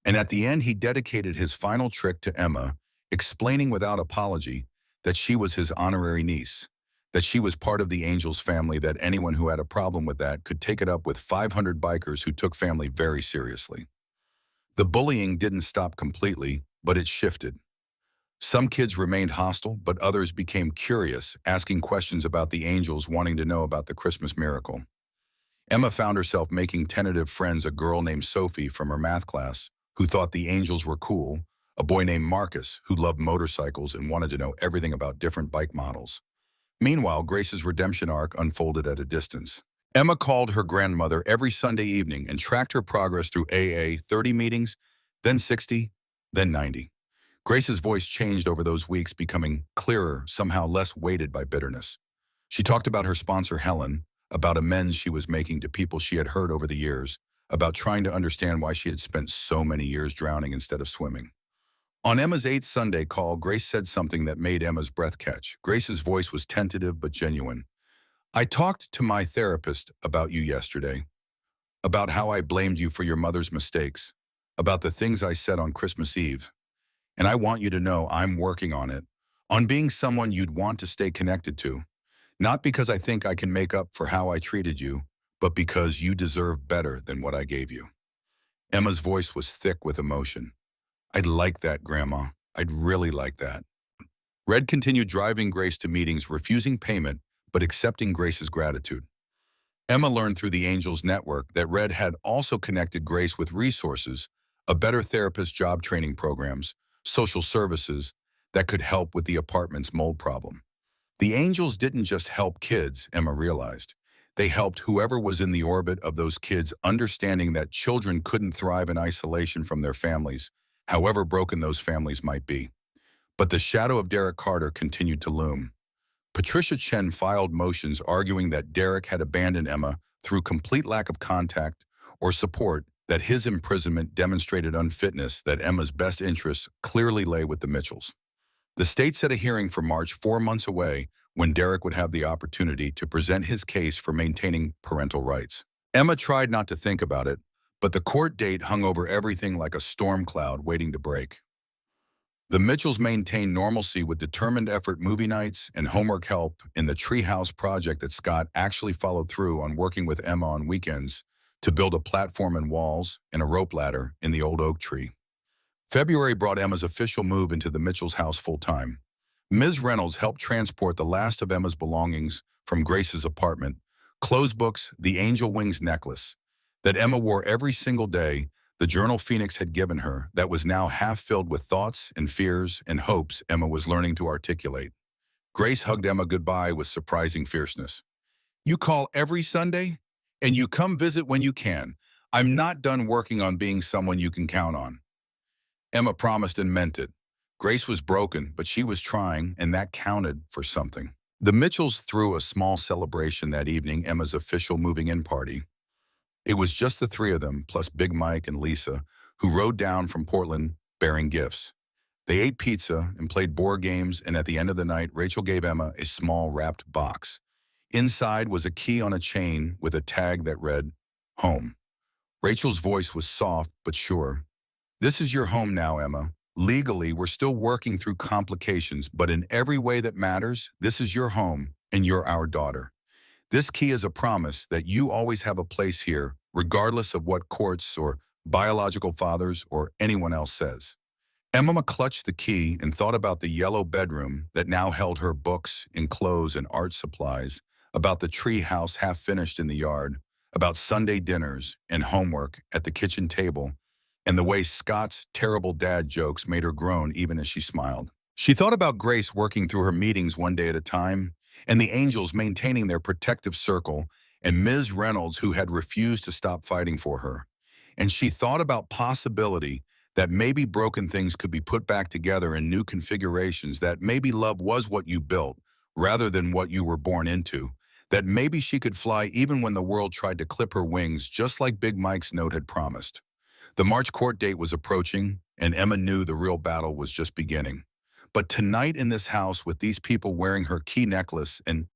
And at the end, he dedicated his final trick to Emma, explaining without apology that she was his honorary niece, that she was part of the Angels family, that anyone who had a problem with that could take it up with 500 bikers who took family very seriously. The bullying didn't stop completely, but it shifted. Some kids remained hostile, but others became curious, asking questions about the Angels, wanting to know about the Christmas miracle. Emma found herself making tentative friends: a girl named Sophie from her math class, who thought the Angels were cool, a boy named Marcus, who loved motorcycles and wanted to know everything about different bike models. Meanwhile, Grace's redemption arc unfolded at a distance. Emma called her grandmother every Sunday evening and tracked her progress through AA, 30 meetings, then 60, then 90. Grace's voice changed over those weeks, becoming clearer, somehow less weighted by bitterness. She talked about her sponsor, Helen, about amends she was making to people she had hurt over the years, about trying to understand why she had spent so many years drowning instead of swimming. On Emma's eighth Sunday call, Grace said something that made Emma's breath catch. Grace's voice was tentative but genuine. "I talked to my therapist about you yesterday, about how I blamed you for your mother's mistakes, about the things I said on Christmas Eve. And I want you to know I'm working on it, on being someone you'd want to stay connected to. Not because I think I can make up for how I treated you, but because you deserve better than what I gave you." Emma's voice was thick with emotion. "I'd like that, Grandma. I'd really like that." Red continued driving Grace to meetings, refusing payment, but accepting Grace's gratitude. Emma learned through the Angels network that Red had also connected Grace with resources, a better therapist, job training programs, social services that could help with the apartment's mold problem. The Angels didn't just help kids, Emma realized. They helped whoever was in the orbit of those kids, understanding that children couldn't thrive in isolation from their families, however broken those families might be. But the shadow of Derek Carter continued to loom. Patricia Chen filed motions arguing that Derek had abandoned Emma through complete lack of contact or support, that his imprisonment demonstrated unfitness, that Emma's best interests clearly lay with the Mitchells. The state set a hearing for March, 4 months away, when Derek would have the opportunity to present his case for maintaining parental rights. Emma tried not to think about it, but the court date hung over everything like a storm cloud waiting to break. The Mitchells maintained normalcy with determined effort, movie nights, and homework help in the treehouse project that Scott actually followed through on, working with Emma on weekends to build a platform and walls and a rope ladder in the old oak tree. February brought Emma's official move into the Mitchells' house full-time. Ms. Reynolds helped transport the last of Emma's belongings from Grace's apartment: clothes, books, the angel wings necklace that Emma wore every single day, the journal Phoenix had given her that was now half filled with thoughts and fears and hopes Emma was learning to articulate. Grace hugged Emma goodbye with surprising fierceness. "You call every Sunday? And you come visit when you can. I'm not done working on being someone you can count on." Emma promised and meant it. Grace was broken, but she was trying, and that counted for something. The Mitchells threw a small celebration that evening, Emma's official moving-in party. It was just the three of them, plus Big Mike and Lisa, who rode down from Portland bearing gifts. They ate pizza and played board games, and at the end of the night, Rachel gave Emma a small wrapped box. Inside was a key on a chain with a tag that read, "Home." Rachel's voice was soft but sure. "This is your home now, Emma. Legally, we're still working through complications, but in every way that matters, this is your home, and you're our daughter. This key is a promise that you always have a place here, regardless of what courts or biological fathers or anyone else says." Emma clutched the key and thought about the yellow bedroom that now held her books and clothes and art supplies, about the tree house half finished in the yard, about Sunday dinners and homework at the kitchen table, and the way Scott's terrible dad jokes made her groan even as she smiled. She thought about Grace working through her meetings one day at a time, and the Angels maintaining their protective circle, and Ms. Reynolds, who had refused to stop fighting for her. And she thought about possibility that maybe broken things could be put back together in new configurations, that maybe love was what you built rather than what you were born into, that maybe she could fly even when the world tried to clip her wings, just like Big Mike's note had promised. The March court date was approaching, and Emma knew the real battle was just beginning. But tonight in this house, with these people wearing her key necklace and